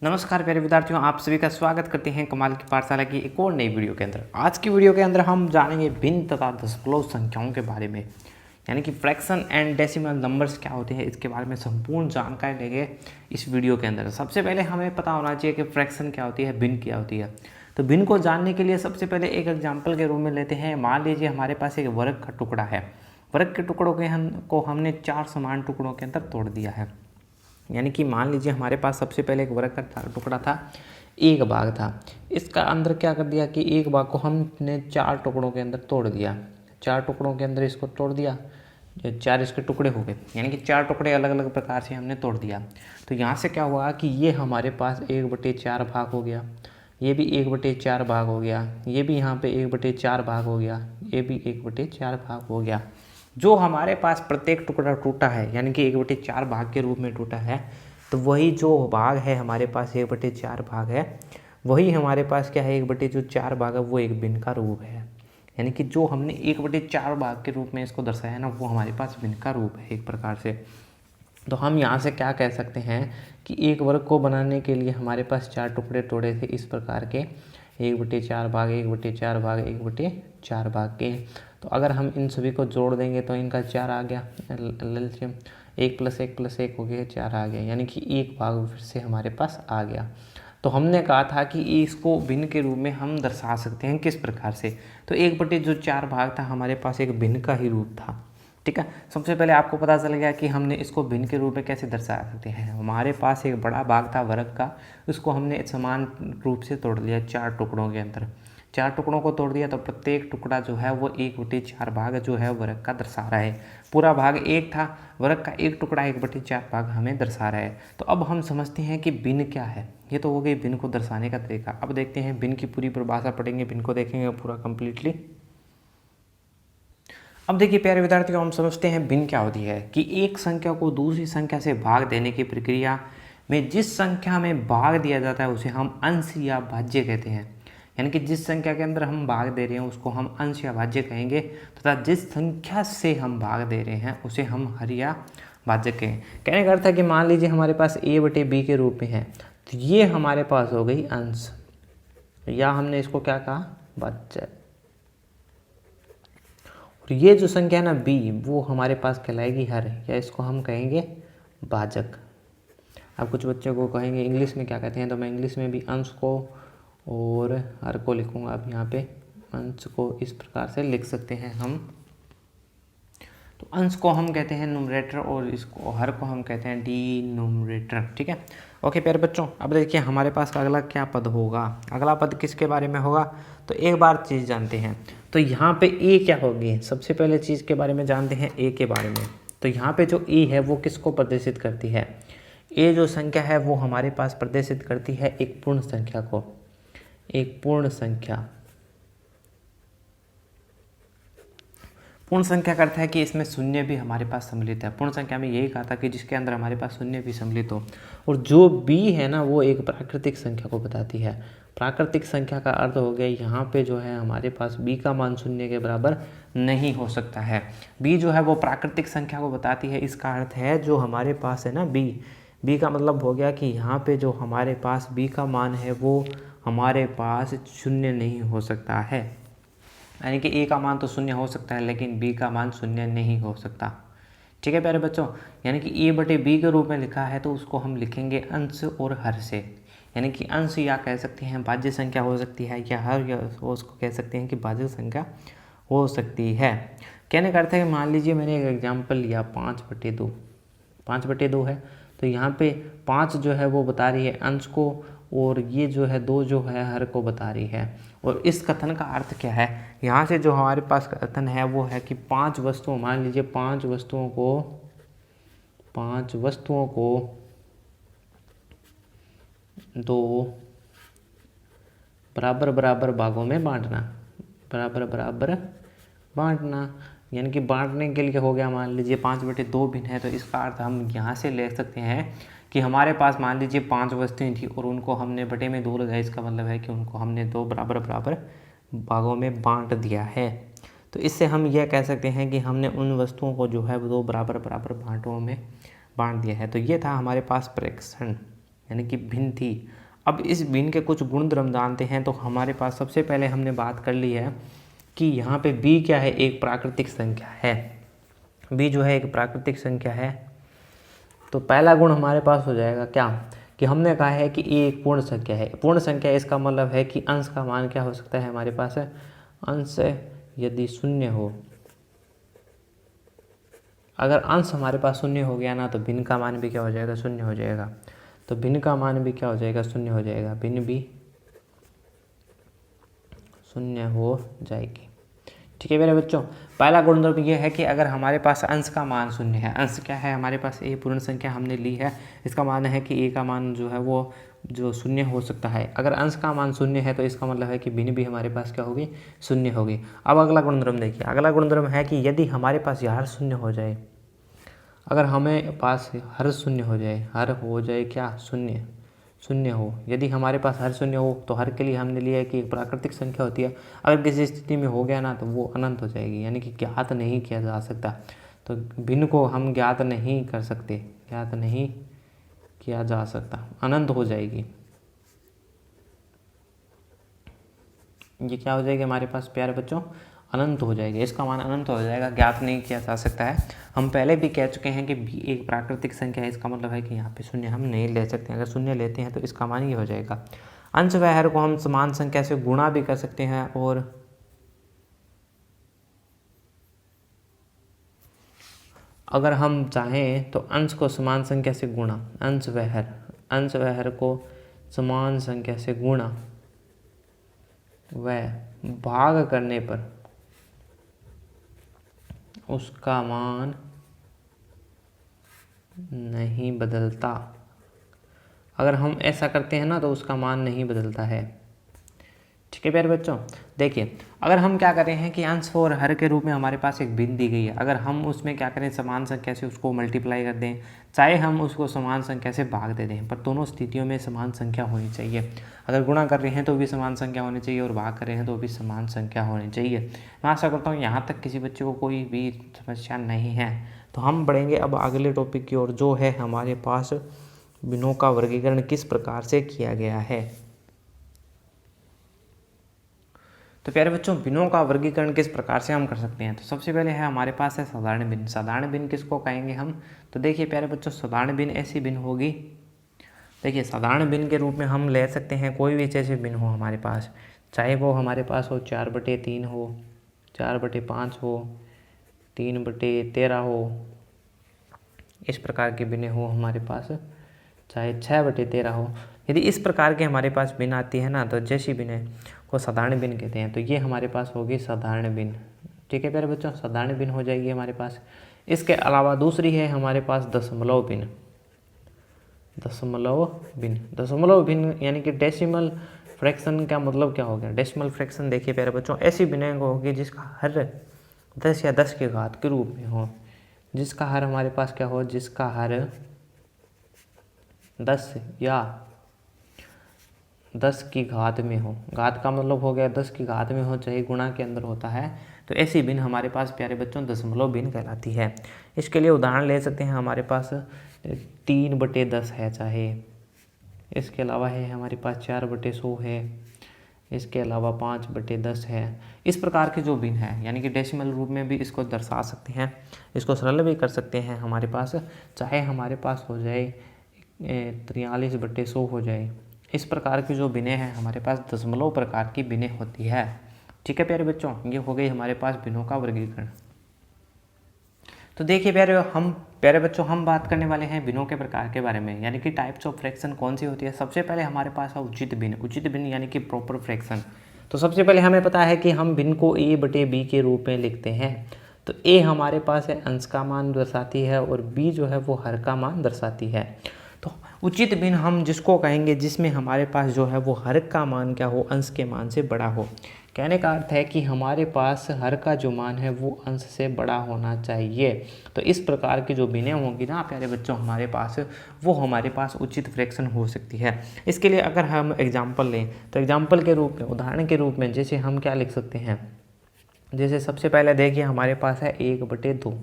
नमस्कार प्यारे विद्यार्थियों, आप सभी का स्वागत करते हैं कमाल की पाठशाला की एक और नई वीडियो के अंदर। आज की वीडियो के अंदर हम जानेंगे भिन्न तथा दशमलव संख्याओं के बारे में, यानी कि फ्रैक्शन एंड डेसिमल नंबर्स क्या होते हैं, इसके बारे में संपूर्ण जानकारी लेंगे इस वीडियो के अंदर। सबसे पहले हमें पता होना चाहिए कि फ्रैक्शन क्या होती है, भिन्न क्या होती है। तो भिन्न को जानने के लिए सबसे पहले एक एग्जाम्पल के रूप में लेते हैं। मान लीजिए हमारे पास एक वर्ग का टुकड़ा है। वर्ग के टुकड़ों को हमने 4 समान टुकड़ों के अंदर तोड़ दिया है। यानी कि मान लीजिए हमारे पास सबसे पहले एक वर्ग का टुकड़ा था, एक भाग था। इसका अंदर क्या कर दिया कि एक भाग को हमने 4 टुकड़ों के अंदर तोड़ दिया। 4 टुकड़ों के अंदर इसको तोड़ दिया, जो 4 इसके टुकड़े हो गए, यानी कि 4 टुकड़े अलग अलग प्रकार से हमने तोड़ दिया। तो यहाँ से क्या हुआ कि ये हमारे पास 1/4 भाग हो गया, ये भी 1/4 भाग हो गया, ये भी यहाँ पे 1/4 भाग हो गया, ये भी 1/4 भाग हो गया। जो हमारे पास प्रत्येक टुकड़ा टूटा है, यानी कि 1/4 भाग के रूप में टूटा है, तो वही जो भाग है हमारे पास 1/4 भाग है, वही हमारे पास क्या है, 1/4 भाग है, वो एक भिन्न का रूप है। यानी कि जो हमने 1/4 भाग के रूप में इसको दर्शाया है ना, वो हमारे पास भिन्न का रूप है एक प्रकार से। तो हम यहाँ से क्या कह सकते हैं कि एक वर्ग को बनाने के लिए हमारे पास 4 टुकड़े तोड़े थे इस प्रकार के, 1/4 भाग, 1/4 भाग, 1/4 भाग के। तो अगर हम इन सभी को जोड़ देंगे तो इनका 4 आ गया, एलसीएम 1 + 1 + 1 हो गया, 4 आ गया, यानी कि एक भाग फिर से हमारे पास आ गया। तो हमने कहा था कि इसको भिन्न के रूप में हम दर्शा सकते हैं किस प्रकार से। तो 1/4 भाग था हमारे पास एक भिन्न का ही रूप था। ठीक है, सबसे पहले आपको पता चल गया कि हमने इसको भिन्न के रूप में कैसे दर्शा सकते हैं। हमारे पास एक बड़ा भाग था वर्ग का, उसको हमने समान रूप से तोड़ लिया 4 टुकड़ों के अंदर। 4 टुकड़ों को तोड़ दिया तो प्रत्येक टुकड़ा जो है वो 1/4 भाग जो है वर्ग का दर्शा रहा है। पूरा भाग 1 था, वर्ग का एक टुकड़ा 1/4 भाग हमें दर्शा रहा है। तो अब हम समझते हैं कि भिन्न क्या है। ये तो हो गई भिन्न को दर्शाने का तरीका। अब देखते हैं भिन्न की पूरी परिभाषा पढ़ेंगे, भिन्न को देखेंगे पूरा कंप्लीटली। अब देखिए प्यारे विद्यार्थियों, हम समझते हैं भिन्न क्या होती है कि एक संख्या को दूसरी संख्या से भाग देने की प्रक्रिया में जिस संख्या में भाग दिया जाता है उसे हम अंश या भाज्य कहते हैं। यानी कि जिस संख्या के अंदर हम भाग दे रहे हैं उसको हम अंश या भाज्य कहेंगे, तथा जिस संख्या से हम भाग दे रहे हैं उसे हम हर या भाज्य कहें। कहने का अर्थ है कि मान लीजिए हमारे पास a/b के रूप में है, तो ये हमारे पास हो गई अंश, या हमने इसको क्या कहा, भाज्य। और ये जो संख्या है ना b, वो हमारे पास कहलाएगी हर, या इसको हम कहेंगे भाजक। अब कुछ बच्चों को कहेंगे इंग्लिश में क्या कहते हैं, तो मैं इंग्लिश में भी अंश को और हर को लिखूंगा। अब यहाँ पे अंश को इस प्रकार से लिख सकते हैं हम, तो अंश को हम कहते हैं न्यूमरेटर और इसको हर को हम कहते हैं डिनोमिनेटर। ठीक है, ओके प्यारे बच्चों, अब देखिए हमारे पास अगला क्या पद होगा। अगला पद किसके बारे में होगा, तो एक बार चीज़ जानते हैं। तो यहाँ पे ए क्या होगी, सबसे पहले चीज़ के बारे में जानते हैं ए के बारे में। तो यहाँ पे जो ए है वो किसको प्रदर्शित करती है, ए जो संख्या है वो हमारे पास प्रदर्शित करती है एक पूर्ण संख्या को, एक पूर्ण संख्या। पूर्ण संख्या का अर्थ है कि इसमें शून्य भी हमारे पास सम्मिलित है। पूर्ण संख्या में यही कहा था कि जिसके अंदर हमारे पास शून्य भी सम्मिलित हो। और जो b है ना, वो एक प्राकृतिक संख्या को बताती है। प्राकृतिक संख्या का अर्थ हो गया यहाँ पे जो है हमारे पास b का मान शून्य के बराबर नहीं हो सकता है। b जो है वो प्राकृतिक संख्या को बताती है। इसका अर्थ है जो हमारे पास है ना b का मतलब हो गया कि यहाँ पे जो हमारे पास b का मान है वो हमारे पास शून्य नहीं हो सकता है। यानी कि a का मान तो शून्य हो सकता है लेकिन b का मान शून्य नहीं हो सकता। ठीक है प्यारे बच्चों, यानी कि a/b के रूप में लिखा है तो उसको हम लिखेंगे अंश और हर से। यानी कि अंश या कह सकते हैं भाज्य संख्या हो सकती है, या हर या उसको कह सकते हैं कि भाज्य संख्या हो सकती है। कहने का अर्थ है कि मान लीजिए मैंने एक एग्जाम्पल लिया 5/2, 5/2 है, तो यहाँ पे 5 जो है वो बता रही है अंश को, और ये जो है 2 जो है हर को बता रही है। और इस कथन का अर्थ क्या है, यहाँ से जो हमारे पास कथन है वो है कि 5 वस्तुओं, मान लीजिए 5 वस्तुओं को 2 बराबर बराबर भागों में बांटना, बराबर बराबर बांटना। यानी कि बांटने के लिए हो गया, मान लीजिए 5/2 भिन्न है, तो इसका अर्थ हम यहाँ से ले सकते हैं कि हमारे पास मान लीजिए 5 वस्तुएं थी और उनको हमने बटे में 2 लगाया। इसका मतलब है कि उनको हमने 2 बराबर बराबर भागों में बांट दिया है। तो इससे हम यह कह सकते हैं कि हमने उन वस्तुओं को जो है 2 बराबर बराबर भागों में बांट दिया है। तो ये था हमारे पास फ्रैक्शन। यानी कि भिन्न थी। अब इस भिन्न के कुछ गुणधर्म जानते हैं। तो हमारे पास सबसे पहले हमने बात कर ली है कि यहाँ पे b क्या है, एक प्राकृतिक संख्या है। b जो है एक प्राकृतिक संख्या है। तो पहला गुण हमारे पास हो जाएगा क्या, कि हमने कहा है कि ये एक पूर्ण संख्या है। पूर्ण संख्या इसका मतलब है कि अंश का मान क्या हो सकता है हमारे पास, अंश यदि शून्य हो, अगर अंश हमारे पास शून्य हो गया ना तो भिन्न का मान भी क्या हो जाएगा, शून्य हो जाएगा। तो भिन्न का मान भी क्या हो जाएगा, शून्य हो जाएगा, भिन्न भी शून्य हो जाएगी। ठीक है मेरे बच्चों, पहला गुणधर्म ये है कि अगर हमारे पास अंश का मान शून्य है, अंश क्या है हमारे पास, ए पूर्ण संख्या हमने ली है, इसका मान है कि ए का मान जो है वो जो शून्य हो सकता है। अगर अंश का मान शून्य है तो इसका मतलब है कि भिन्न भी हमारे पास क्या होगी, शून्य होगी। अब अगला गुणधर्म देखिए, अगला गुणधर्म है कि यदि हमारे पास यह हर शून्य हो जाए, अगर हमें पास हर शून्य हो जाए, हर हो जाए क्या, शून्य, शून्य हो, यदि हमारे पास हर शून्य हो तो हर के लिए हमने लिया है कि एक प्राकृतिक संख्या होती है। अगर किसी स्थिति में हो गया ना तो वो अनंत हो जाएगी, यानी कि ज्ञात नहीं किया जा सकता। तो भिन्न को हम ज्ञात नहीं कर सकते, ज्ञात नहीं किया जा सकता, अनंत हो जाएगी। ये क्या हो जाएगी हमारे पास प्यारे बच्चों, अनंत हो जाएगा, इसका मान अनंत हो जाएगा, ज्ञात नहीं किया जा सकता है। हम पहले भी कह चुके हैं कि b एक प्राकृतिक संख्या है, इसका मतलब है कि यहाँ पे शून्य हम नहीं ले सकते। अगर शून्य लेते हैं तो इसका मान ये हो जाएगा। अंश व हर को हम समान संख्या से गुणा भी कर सकते हैं, और अगर हम चाहें तो अंश को समान संख्या से गुणा, अंश व हर को समान संख्या से गुणा व भाग करने पर उसका मान नहीं बदलता। अगर हम ऐसा करते हैं ना तो उसका मान नहीं बदलता है। ठीक है प्यारे बच्चों, देखिए अगर हम क्या करें हैं कि अंश और हर के रूप में हमारे पास एक भिन्न दी गई है, अगर हम उसमें क्या करें, समान संख्या से उसको मल्टीप्लाई कर दें, चाहे हम उसको समान संख्या से भाग दे दें, पर दोनों स्थितियों में समान संख्या होनी चाहिए। अगर गुणा कर रहे हैं तो भी समान संख्या होनी चाहिए, और भाग कर रहे हैं तो भी समान संख्या होनी चाहिए। मैं आशा करता हूँ यहाँ तक किसी बच्चे को कोई भी समस्या नहीं है। तो हम बढ़ेंगे अब अगले टॉपिक की ओर, जो है हमारे पास भिन्नों का वर्गीकरण किस प्रकार से किया गया है। तो प्यारे बच्चों, भिन्नों का वर्गीकरण किस प्रकार से हम कर सकते हैं। तो सबसे पहले है हमारे पास है साधारण भिन्न। साधारण भिन्न किसको कहेंगे हम, तो देखिए प्यारे बच्चों, साधारण भिन्न ऐसी भिन्न होगी, देखिए साधारण भिन्न के रूप में हम ले सकते हैं कोई भी जैसे भिन्न हो हमारे पास, चाहे वो हमारे पास हो 4/3 हो, 4/5 हो, 3/13 हो, इस प्रकार के भिन्न हो हमारे पास, चाहे 6/13 हो। यदि इस प्रकार के हमारे पास भिन्न आती है ना, तो जैसी भिन्न को साधारण भिन्न कहते हैं। तो ये हमारे पास होगी साधारण भिन्न। ठीक है प्यारे बच्चों, साधारण भिन्न हो जाएगी हमारे पास। इसके अलावा दूसरी है हमारे पास दशमलव भिन्न। दशमलव भिन्न, दशमलव भिन्न यानी कि डेसिमल फ्रैक्शन का मतलब क्या हो गया, डेसिमल फ्रैक्शन देखिए प्यारे बच्चों, ऐसी भिन्न होगी जिसका हर 10 या 10 के घात के रूप में हो, जिसका हर हमारे पास क्या हो, जिसका हर 10 या 10 की घात में हो। घात का मतलब हो गया 10 की घात में हो, चाहे गुणा के अंदर होता है। तो ऐसी भिन्न हमारे पास प्यारे बच्चों दशमलव भिन्न कहलाती है। इसके लिए उदाहरण ले सकते हैं, हमारे पास 3/10 है, चाहे इसके अलावा है हमारे पास 4/100 है, इसके अलावा 5/10 है। इस प्रकार के जो भिन्न है, यानी कि डेसिमल रूप में भी इसको दर्शा सकते हैं, इसको सरल भी कर सकते हैं हमारे पास, चाहे हमारे पास हो जाए 43/100 हो जाए। इस प्रकार की जो भिन्नें हैं हमारे पास दशमलव प्रकार की भिन्नें होती है। ठीक है प्यारे बच्चों, ये हो गई हमारे पास भिन्नों का वर्गीकरण। तो देखिए प्यारे बच्चों, हम बात करने वाले हैं भिन्नों के प्रकार के बारे में, यानी कि टाइप्स ऑफ फ्रैक्शन कौन सी होती है। सबसे पहले हमारे पास है उचित भिन्न। उचित भिन्न यानी कि प्रॉपर फ्रैक्शन। तो सबसे पहले हमें पता है कि हम भिन्न को a/b के रूप में लिखते हैं। तो a हमारे पास है अंश का मान दर्शाती है, और b जो है वो हर का मान दर्शाती है। तो उचित भिन्न हम जिसको कहेंगे जिसमें हमारे पास जो है वो हर का मान क्या हो, अंश के मान से बड़ा हो। कहने का अर्थ है कि हमारे पास हर का जो मान है वो अंश से बड़ा होना चाहिए। तो इस प्रकार की जो भिन्नें होंगी ना प्यारे बच्चों हमारे पास, वो हमारे पास उचित फ्रैक्शन हो सकती है। इसके लिए अगर हम एग्जाम्पल लें तो एग्जाम्पल के रूप में, उदाहरण के रूप में, जैसे हम क्या लिख सकते हैं, जैसे सबसे पहले देखिए हमारे पास है 1/2।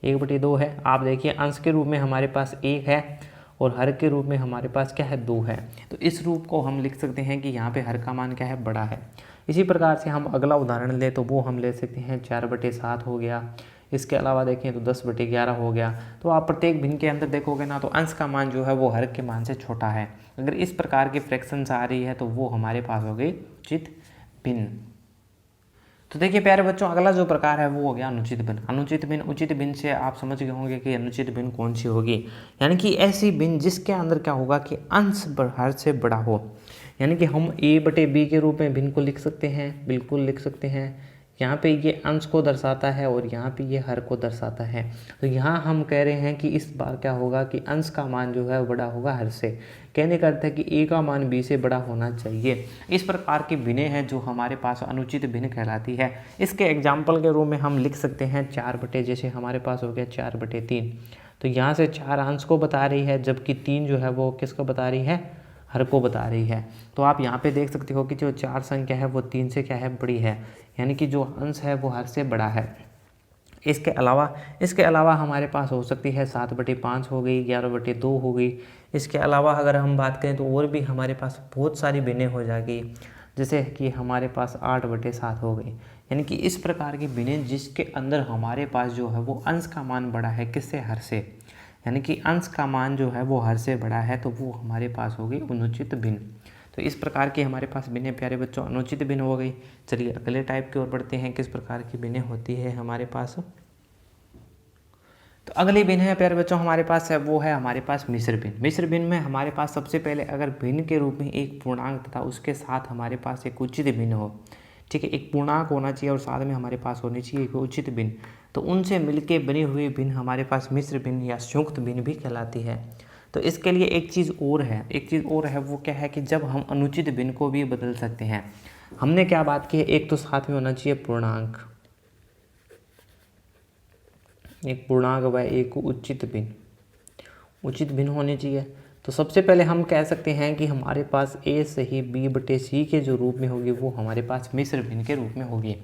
1/2 है। आप देखिए अंश के रूप में हमारे पास 1 है, और हर के रूप में हमारे पास क्या है 2 है। तो इस रूप को हम लिख सकते हैं कि यहाँ पे हर का मान क्या है बड़ा है। इसी प्रकार से हम अगला उदाहरण ले तो वो हम ले सकते हैं 4/7 हो गया। इसके अलावा देखें तो 10/11 हो गया। तो आप प्रत्येक भिन्न के अंदर देखोगे ना तो अंश का मान जो है वो हर के मान से छोटा है। अगर इस प्रकार की फ्रैक्शंस आ रही है तो वो हमारे पास हो गई उचित भिन्न। तो देखिए प्यारे बच्चों, अगला जो प्रकार है वो हो गया अनुचित भिन्न। अनुचित भिन्न, उचित भिन्न से आप समझ गए होंगे कि अनुचित भिन्न कौन सी होगी। यानी कि ऐसी भिन्न जिसके अंदर क्या होगा कि अंश हर से बड़ा हो। यानी कि हम a/b के रूप में भिन्न को लिख सकते हैं, बिल्कुल लिख सकते हैं। यहाँ पे ये अंश को दर्शाता है और यहाँ पे ये हर को दर्शाता है। तो यहाँ हम कह रहे हैं कि इस बार क्या होगा कि अंश का मान जो है बड़ा होगा हर से। कहने का अर्थ है कि a का मान b से बड़ा होना चाहिए। इस प्रकार की भिन्नें हैं जो हमारे पास अनुचित भिन्न कहलाती है। इसके एग्जाम्पल के रूप में हम लिख सकते हैं 4 जैसे हमारे पास हो गया 4/3। तो यहाँ से 4 अंश को बता रही है, जबकि 3 जो है वो किसको बता रही है, हर को बता रही है। तो आप यहाँ पे देख सकते हो कि जो 4 संख्या है वो 3 से क्या है बड़ी है। यानी कि जो अंश है वो हर से बड़ा है। इसके अलावा हमारे पास हो सकती है 7/5 हो गई, 11/2 हो गई। इसके अलावा अगर हम बात करें तो और भी हमारे पास बहुत सारी भिन्नें हो जाएगी, जैसे कि हमारे पास 8/7 हो गई। यानी कि इस प्रकार की भिन्नें जिसके अंदर हमारे पास जो है वो अंश का मान बड़ा है किससे, हर से। यानी कि अंश का मान जो है वो हर से बड़ा है, तो वो हमारे पास होगी अनुचित भिन्न। तो इस प्रकार की हमारे पास भिन्नें प्यारे बच्चों अनुचित भिन्न हो गई। चलिए अगले टाइप की ओर बढ़ते हैं, किस प्रकार की भिन्नें होती है हमारे पास। तो अगली भिन्न है प्यारे बच्चों हमारे पास है वो है हमारे पास मिश्र भिन्न। मिश्र भिन्न में हमारे पास सबसे पहले अगर भिन्न के रूप में एक पूर्णांक तथा उसके साथ हमारे पास एक उचित भिन्न हो, ठीक है, एक पूर्णांक होना चाहिए और साथ में हमारे पास होनी चाहिए एक उचित भिन्न, तो उनसे मिलके बनी हुई भिन्न हमारे पास मिश्र भिन्न या संयुक्त भिन्न भी कहलाती है। तो इसके लिए एक चीज़ और है, वो क्या है कि जब हम अनुचित भिन्न को भी बदल सकते हैं। हमने क्या बात की है, एक तो साथ में होना चाहिए पूर्णांक, एक पूर्णांक व एक उचित भिन्न होने चाहिए। तो सबसे पहले हम कह सकते हैं कि हमारे पास a सही b/c के जो रूप में होगी वो हमारे पास मिश्र भिन्न के रूप में होगी।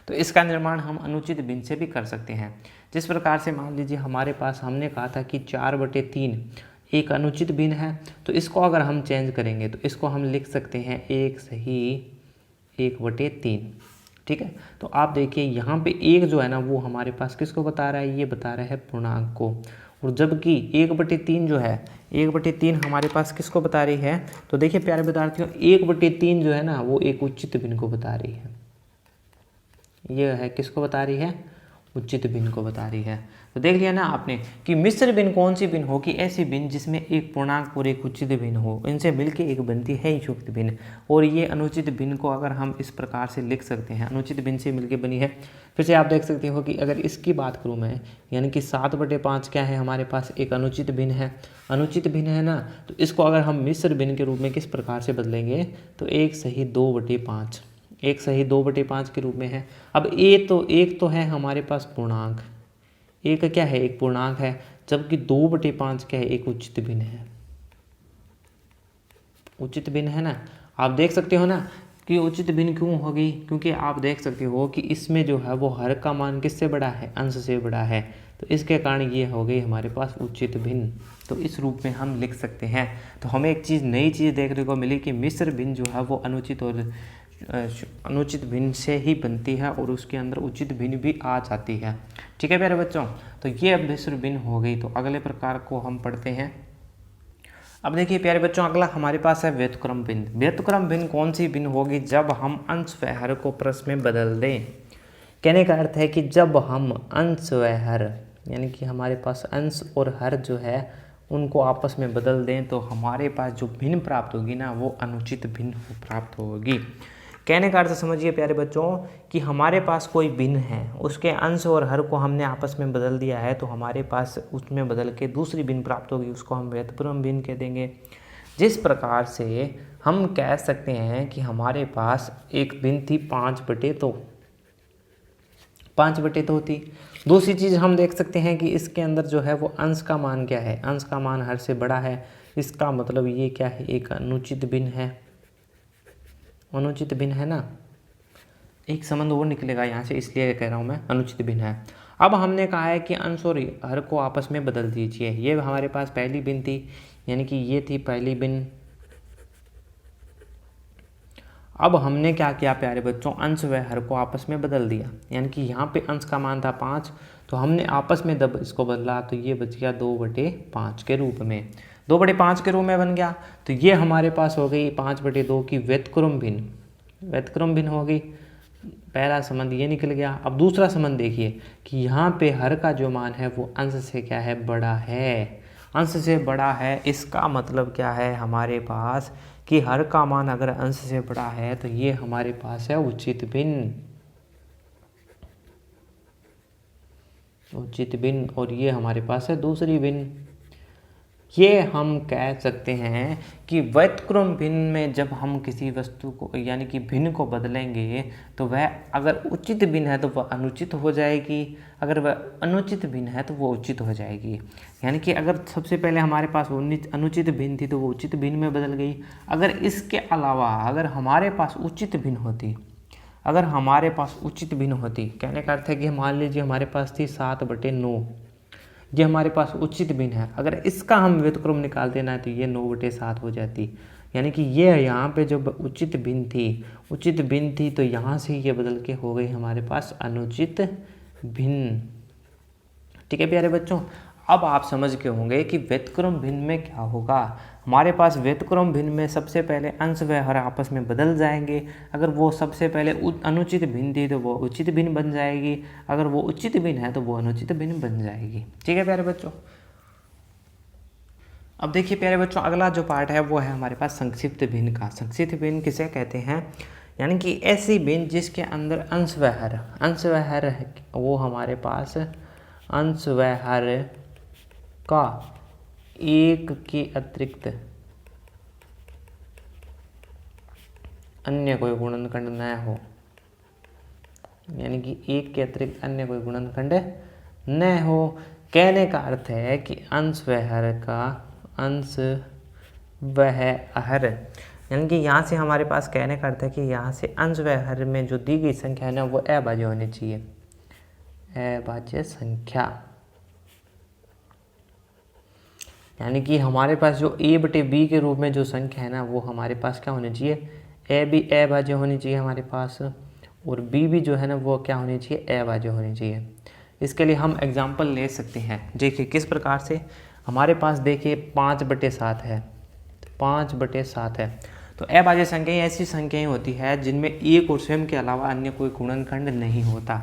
तो इसका निर्माण हम अनुचित भिन्न से भी कर सकते हैं। जिस प्रकार से मान लीजिए हमारे पास हमने कहा था कि 4/3 एक अनुचित भिन्न है, तो इसको अगर हम चेंज करेंगे तो इसको हम लिख सकते हैं 1 सही 1/3। ठीक है, तो आप देखिए यहाँ पे एक जो है ना वो हमारे पास किसको बता रहा है, ये बता रहा है पूर्णांक को। और जबकि 1/3 जो है 1/3 हमारे पास किसको बता रही है, तो देखिए प्यारे विद्यार्थियों 1/3 जो है ना वो एक उचित भिन्न को बता रही है। ये है किसको बता रही है, उचित भिन्न को बता रही है। तो देख लिया ना आपने कि मिश्र भिन्न कौन सी भिन्न हो कि ऐसी भिन्न जिसमें एक पूर्णांक और एक उचित भिन्न हो, इनसे मिलके एक बनती है संयुक्त भिन्न। और ये अनुचित भिन्न को अगर हम इस प्रकार से लिख सकते हैं, अनुचित भिन्न से मिलके बनी है। फिर से आप देख सकते हो कि अगर इसकी बात करूँ मैं, यानी कि 7/5 क्या है हमारे पास एक अनुचित भिन्न है। अनुचित भिन्न है ना, तो इसको अगर हम मिश्र भिन्न के रूप में किस प्रकार से बदलेंगे, तो 1 सही 2/5, 1 सही 2/5 के रूप में है। अब एक तो है हमारे पास पूर्णांक, एक क्या है, एक पूर्णांक है, जबकि 2/5 क्या है, एक उचित भिन्न है। उचित भिन्न है ना, आप देख सकते हो ना कि उचित भिन्न क्यों होगी, क्योंकि आप देख सकते हो कि इसमें जो है वो हर का मान किससे बड़ा है, अंश से बड़ा है। तो इसके कारण ये हो गई हमारे पास उचित भिन्न। तो इस रूप में हम लिख सकते हैं। तो हमें एक चीज़ नई चीज़ देखने को मिली कि मिश्र भिन्न जो है वो अनुचित भिन्न से ही बनती है और उसके अंदर उचित भिन्न भी आ जाती है। ठीक है प्यारे बच्चों, तो ये अब मिश्र भिन्न हो गई। तो अगले प्रकार को हम पढ़ते हैं। अब देखिए प्यारे बच्चों, अगला हमारे पास है व्युत्क्रम भिन्न। व्युत्क्रम भिन्न कौन सी भिन्न होगी, जब हम अंश व हर को परस्पर में बदल दें। कहने का अर्थ है कि जब हम अंश व हर, यानी कि हमारे पास अंश और हर जो है उनको आपस में बदल दें, तो हमारे पास जो भिन्न प्राप्त होगी ना वो अनुचित भिन्न प्राप्त होगी। कहने का अर्थ समझिए प्यारे बच्चों कि हमारे पास कोई भिन्न है, उसके अंश और हर को हमने आपस में बदल दिया है, तो हमारे पास उसमें बदल के दूसरी भिन्न प्राप्त होगी, उसको हम व्युत्क्रम भिन्न कह देंगे। जिस प्रकार से हम कह सकते हैं कि हमारे पास एक भिन्न थी 5/2 थी। दूसरी चीज़ हम देख सकते हैं कि इसके अंदर जो है वो अंश का मान क्या है, अंश का मान हर से बड़ा है। इसका मतलब ये क्या है, एक अनुचित भिन्न है। अनुचित भिन्न है ना, एक संबंध और निकलेगा यहाँ से, इसलिए कह रहा हूँ मैं अनुचित भिन्न है। अब हमने कहा है कि अंश और हर को आपस में बदल दीजिए। ये हमारे पास पहली भिन्न थी, यानी कि ये थी पहली भिन्न। अब हमने क्या किया प्यारे बच्चों, अंश व हर को आपस में बदल दिया। यानी कि यहाँ पे अंश का मान था 5, तो हमने आपस में जब इसको बदला तो ये बच गया 2/5 के रूप में। 2/5 के रूप में बन गया, तो ये हमारे पास हो गई 5/2 की व्यतिक्रम भिन्न। व्यतिक्रम भिन्न हो गई, पहला संबंध ये निकल गया। अब दूसरा संबंध देखिए कि यहाँ पे हर का जो मान है वो अंश से क्या है, बड़ा है। अंश से बड़ा है, इसका मतलब क्या है हमारे पास कि हर का मान अगर अंश से बड़ा है तो ये हमारे पास है उचित भिन्न। उचित भिन्न, और ये हमारे पास है दूसरी भिन्न। ये हम कह सकते हैं कि व्यतिक्रम भिन्न में जब हम किसी वस्तु को यानी कि भिन्न को बदलेंगे तो वह अगर उचित भिन्न है तो वह अनुचित हो जाएगी, अगर वह अनुचित भिन्न है तो वो उचित हो जाएगी। यानी कि अगर सबसे पहले हमारे पास अनुचित भिन्न थी तो वो उचित भिन्न में बदल गई। अगर इसके अलावा अगर हमारे पास उचित भिन्न होती, अगर हमारे पास उचित भिन्न होती, कहने का अर्थ है कि मान लीजिए हमारे पास थी 7/9, ये हमारे पास उचित भिन्न है। अगर इसका हम व्युत्क्रम निकाल देना तो ये 9/7 हो जाती। यानी कि ये यहाँ पे जब उचित भिन्न थी तो यहाँ से ये बदल के हो गई हमारे पास अनुचित भिन्न। ठीक है प्यारे बच्चों, अब आप समझ के होंगे कि व्यतिक्रम भिन्न में क्या होगा। हमारे पास व्यतिक्रम भिन्न में सबसे पहले अंश व हर आपस में बदल जाएंगे। अगर वो सबसे पहले अनुचित भिन्न थी तो वो उचित भिन्न बन जाएगी, अगर वो उचित भिन्न है तो वो अनुचित भिन्न बन जाएगी। ठीक है प्यारे बच्चों। अब देखिए प्यारे बच्चों, अगला जो पार्ट है वो है हमारे पास संक्षिप्त भिन्न का। संक्षिप्त भिन्न किसे कहते हैं, यानी कि ऐसी भिन्न जिसके अंदर अंश व हर वो हमारे पास अंश व हर का एक के अतिरिक्त अन्य कोई गुणनखंड न हो। यानी कि एक के अतिरिक्त अन्य कोई गुणनखंड न हो। कहने का अर्थ है कि अंश व हर का अंश व हर, यानी कि यहाँ से हमारे पास कहने का अर्थ है कि यहाँ से अंश व हर में जो दी गई संख्या है ना वो अभाज्य होनी चाहिए, अभाज्य संख्या। यानी कि हमारे पास जो a/b के रूप में जो संख्या है ना वो हमारे पास क्या होनी चाहिए, a भी अभाज्य होनी चाहिए हमारे पास, और b भी जो है ना वो क्या होनी चाहिए, अभाज्य होनी चाहिए। इसके लिए हम एग्जाम्पल ले सकते हैं। देखिए किस प्रकार से, हमारे पास देखिए 5/7 है, 5/7 है। तो अभाज्य संख्याएं ऐसी संख्याएं होती है जिनमें एक और स्वयं के अलावा अन्य कोई गुणनखंड नहीं होता।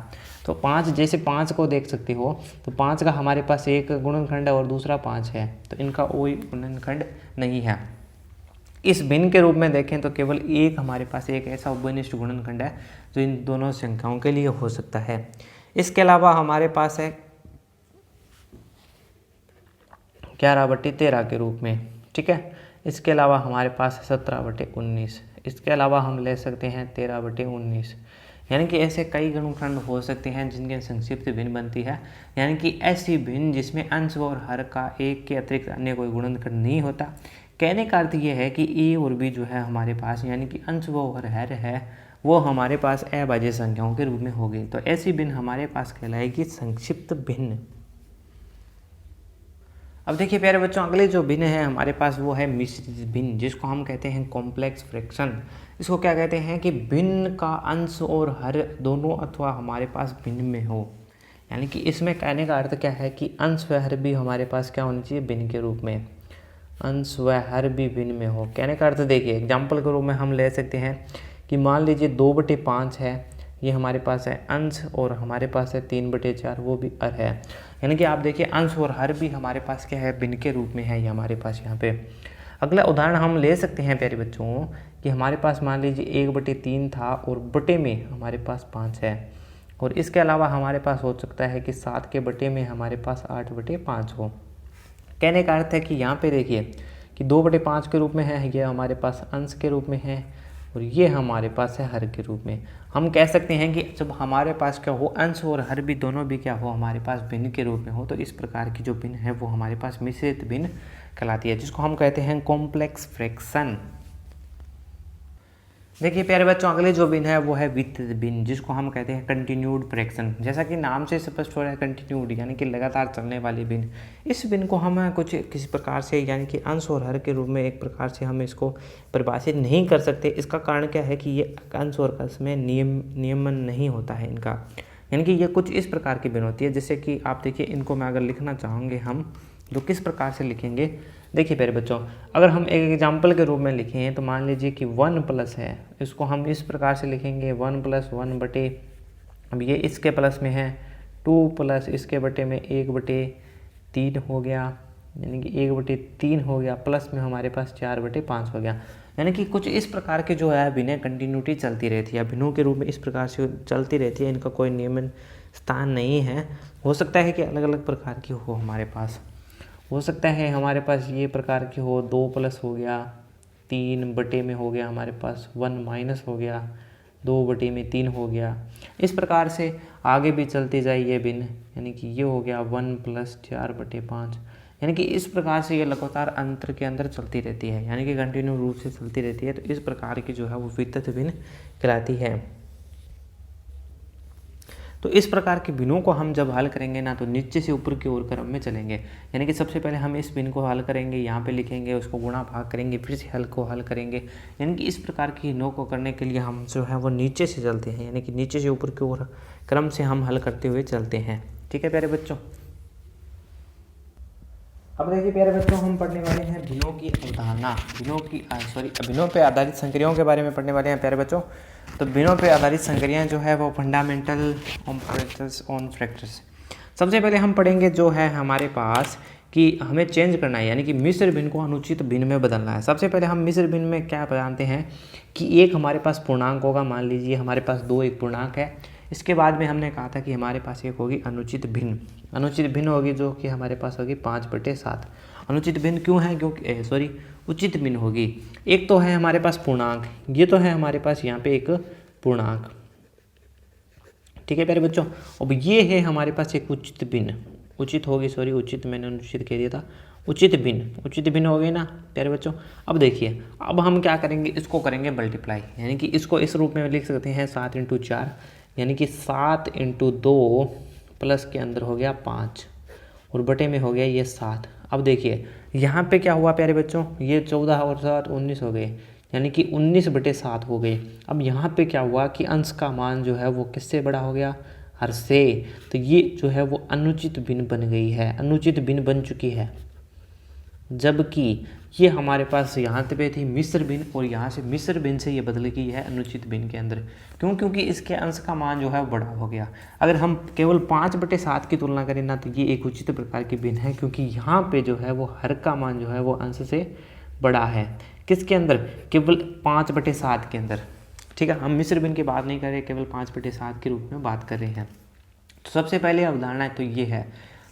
तो 5, जैसे 5 को देख सकते हो तो 5 का हमारे पास एक गुणनखंड है और दूसरा 5 है, तो इनका कोई गुणनखंड नहीं है। इस भिन्न के रूप में देखें तो केवल एक हमारे पास एक ऐसा उपनिष्ठ गुणनखंड है जो इन दोनों संख्याओं के लिए हो सकता है। इसके अलावा हमारे पास है 11/13 के रूप में। ठीक है, इसके अलावा हमारे पास 17/19, इसके अलावा हम ले सकते हैं 13/19। यानी कि ऐसे कई गुणनखंड हो सकते हैं जिनके संक्षिप्त भिन्न बनती है। यानी कि ऐसी भिन्न जिसमें अंश और हर का एक के अतिरिक्त अन्य कोई गुणनखंड नहीं होता। कहने का अर्थ ये है कि ए और बी जो है हमारे पास, यानी कि अंश और हर है, वो हमारे पास अभाज्य संख्याओं के रूप में होगी। तो ऐसी भिन्न हमारे पास कहलाएगी संक्षिप्त भिन्न। अब देखिए प्यारे बच्चों, अगले जो भिन्न है हमारे पास वो है मिश्रित भिन्न, जिसको हम कहते हैं कॉम्प्लेक्स फ्रैक्शन। इसको क्या कहते हैं कि भिन्न का अंश और हर दोनों अथवा हमारे पास भिन्न में हो। यानी कि इसमें कहने का अर्थ क्या है कि अंश व हर भी हमारे पास क्या होनी चाहिए, भिन्न के रूप में, अंश व हर भी भिन्न में हो। कहने का अर्थ देखिए एग्जाम्पल के रूप में हम ले सकते हैं कि मान लीजिए 2/5 है, ये हमारे पास है अंश, और हमारे पास है 3/4 वो भी हर है। यानी कि आप देखिए अंश और हर भी हमारे पास क्या है, भिन्न के रूप में है ये हमारे पास यहाँ पे। अगला उदाहरण हम ले सकते हैं प्यारे बच्चों कि हमारे पास मान लीजिए 1/3 था और बटे में हमारे पास 5 है, और इसके अलावा हमारे पास हो सकता है कि 7 के बटे में हमारे पास 8/5 हो। कहने का अर्थ है कि यहाँ पे देखिए कि 2/5 के रूप में है, ये हमारे पास अंश के रूप में है, और ये हमारे पास है हर के रूप में। हम कह सकते हैं कि जब हमारे पास क्या हो, अंश और हर भी दोनों भी क्या हो हमारे पास भिन्न के रूप में हो, तो इस प्रकार की जो भिन्न है वो हमारे पास मिश्रित भिन्न कहलाती है, जिसको हम कहते हैं कॉम्प्लेक्स फ्रैक्शन। देखिए प्यारे बच्चों, अगले जो बिन है वो है वितरित बिन, जिसको हम कहते हैं कंटिन्यूड फ्रैक्शन। जैसा कि नाम से स्पष्ट हो रहा है, कंटिन्यूड यानी कि लगातार चलने वाली बिन। इस बिन को हम कुछ किसी प्रकार से यानी कि अंश और हर के रूप में एक प्रकार से हम इसको परिभाषित नहीं कर सकते। इसका कारण क्या है कि ये अंश और हर में नियमन नहीं होता है इनका, यानी कि ये कुछ इस प्रकार की बिन होती है। जैसे कि आप देखिए, इनको मैं अगर लिखना चाहूँगे हम तो किस प्रकार से लिखेंगे। देखिए प्यारे बच्चों, अगर हम एक एग्जाम्पल के रूप में लिखें तो मान लीजिए कि 1 प्लस है, इसको हम इस प्रकार से लिखेंगे 1 + 1 बटे, अब ये इसके प्लस में है 2 प्लस इसके बटे में 1/3 हो गया, यानी कि 1/3 हो गया, प्लस में हमारे पास 4/5 हो गया। यानी कि कुछ इस प्रकार के जो है बिना कंटिन्यूटी चलती रहती है, बिनों के रूप में इस प्रकार से चलती रहती है। इनका कोई नियमन स्थान नहीं है। हो सकता है कि अलग अलग प्रकार की हो हमारे पास, हो सकता है हमारे पास ये प्रकार की हो, 2 प्लस हो गया 3 बटे में हो गया हमारे पास 1 माइनस हो गया 2 बटे में 3 हो गया। इस प्रकार से आगे भी चलती जाए ये बिन, यानी कि ये हो गया 1 + 4/5, यानी कि इस प्रकार से ये लगातार अंतर के अंदर चलती रहती है, यानी कि कंटिन्यू रूप से चलती रहती है। तो इस प्रकार की जो है वो वितरित बिन कहलाती है। तो इस प्रकार के बिनों को हम जब हल करेंगे ना, तो नीचे से ऊपर की ओर क्रम में चलेंगे। यानी कि सबसे पहले हम इस बिन को हल करेंगे, यहाँ पे लिखेंगे, उसको गुणा भाग करेंगे, फिर से हल को हल करेंगे। यानी कि इस प्रकार की बिनों को करने के लिए हम जो है वो नीचे से चलते हैं, यानी कि नीचे से ऊपर की ओर क्रम से हम हल करते हुए चलते हैं। ठीक है प्यारे बच्चों। अब देखिए प्यारे बच्चों, हम पढ़ने वाले हैं बिनों की अवधारणा, बिनों पे आधारित संक्रियाओं के बारे में पढ़ने वाले हैं प्यारे बच्चों। तो बिनों पे आधारित संक्रियाएं जो है वो फंडामेंटल ऑपरेटर्स ऑन फ्रैक्टर्स। सबसे पहले हम पढ़ेंगे जो है हमारे पास कि हमें चेंज करना है, यानी कि मिश्र बिन को अनुचित बिन में बदलना है। सबसे पहले हम मिश्र बिन में क्या जानते हैं कि एक हमारे पास पूर्णांक होगा, मान लीजिए हमारे पास 2 एक पूर्णांक है। इसके बाद में हमने कहा था कि हमारे पास एक होगी अनुचित भिन्न। अनुचित भिन्न होगी जो कि हमारे पास होगी 5/7। अनुचित भिन्न क्यों है, क्योंकि उचित भिन्न होगी। एक तो है हमारे पास पूर्णांक, ये तो है हमारे पास यहाँ पे एक पूर्णांक। ठीक है प्यारे बच्चों। अब ये है हमारे पास एक उचित भिन्न, उचित होगी, उचित मैंने अनुचित कह दिया था, उचित भिन्न हो गई ना प्यारे बच्चों। अब देखिए, अब हम क्या करेंगे, इसको करेंगे मल्टीप्लाई, यानी कि इसको इस रूप में लिख सकते हैं 7 × 4, यानी कि 7 × 2 प्लस के अंदर हो गया 5 और बटे में हो गया ये 7। अब देखिए यहाँ पे क्या हुआ प्यारे बच्चों, ये 14 और 7 19 हो गए, यानी कि 19/7 हो गए। अब यहाँ पे क्या हुआ कि अंश का मान जो है वो किससे बड़ा हो गया, हर से। तो ये जो है वो अनुचित भिन्न बन गई है, अनुचित भिन्न बन चुकी है। जबकि ये हमारे पास यहाँ पे थी मिश्र भिन्न और यहाँ से मिश्र भिन्न से ये बदल गई है अनुचित भिन्न के अंदर। क्यों? क्योंकि इसके अंश का मान जो है बड़ा हो गया। अगर हम केवल 5/7 की तुलना करें ना, तो ये एक उचित प्रकार की भिन्न है, क्योंकि यहाँ पे जो है वो हर का मान जो है वो अंश से बड़ा है। किसके अंदर? केवल 5/7 के अंदर। ठीक है, हम मिश्र भिन्न की बात नहीं कर रहे, केवल 5/7 के रूप में बात कर रहे हैं। तो सबसे पहले अवधारणा तो ये है।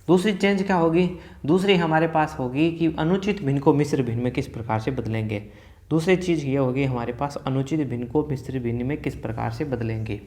दूसरी चेंज क्या होगी? दूसरी हमारे पास होगी कि अनुचित भिन्न को मिश्र भिन्न में किस प्रकार से बदलेंगे। दूसरी चीज़ ये होगी हमारे पास अनुचित भिन्न को मिश्र भिन्न में किस प्रकार से बदलेंगे।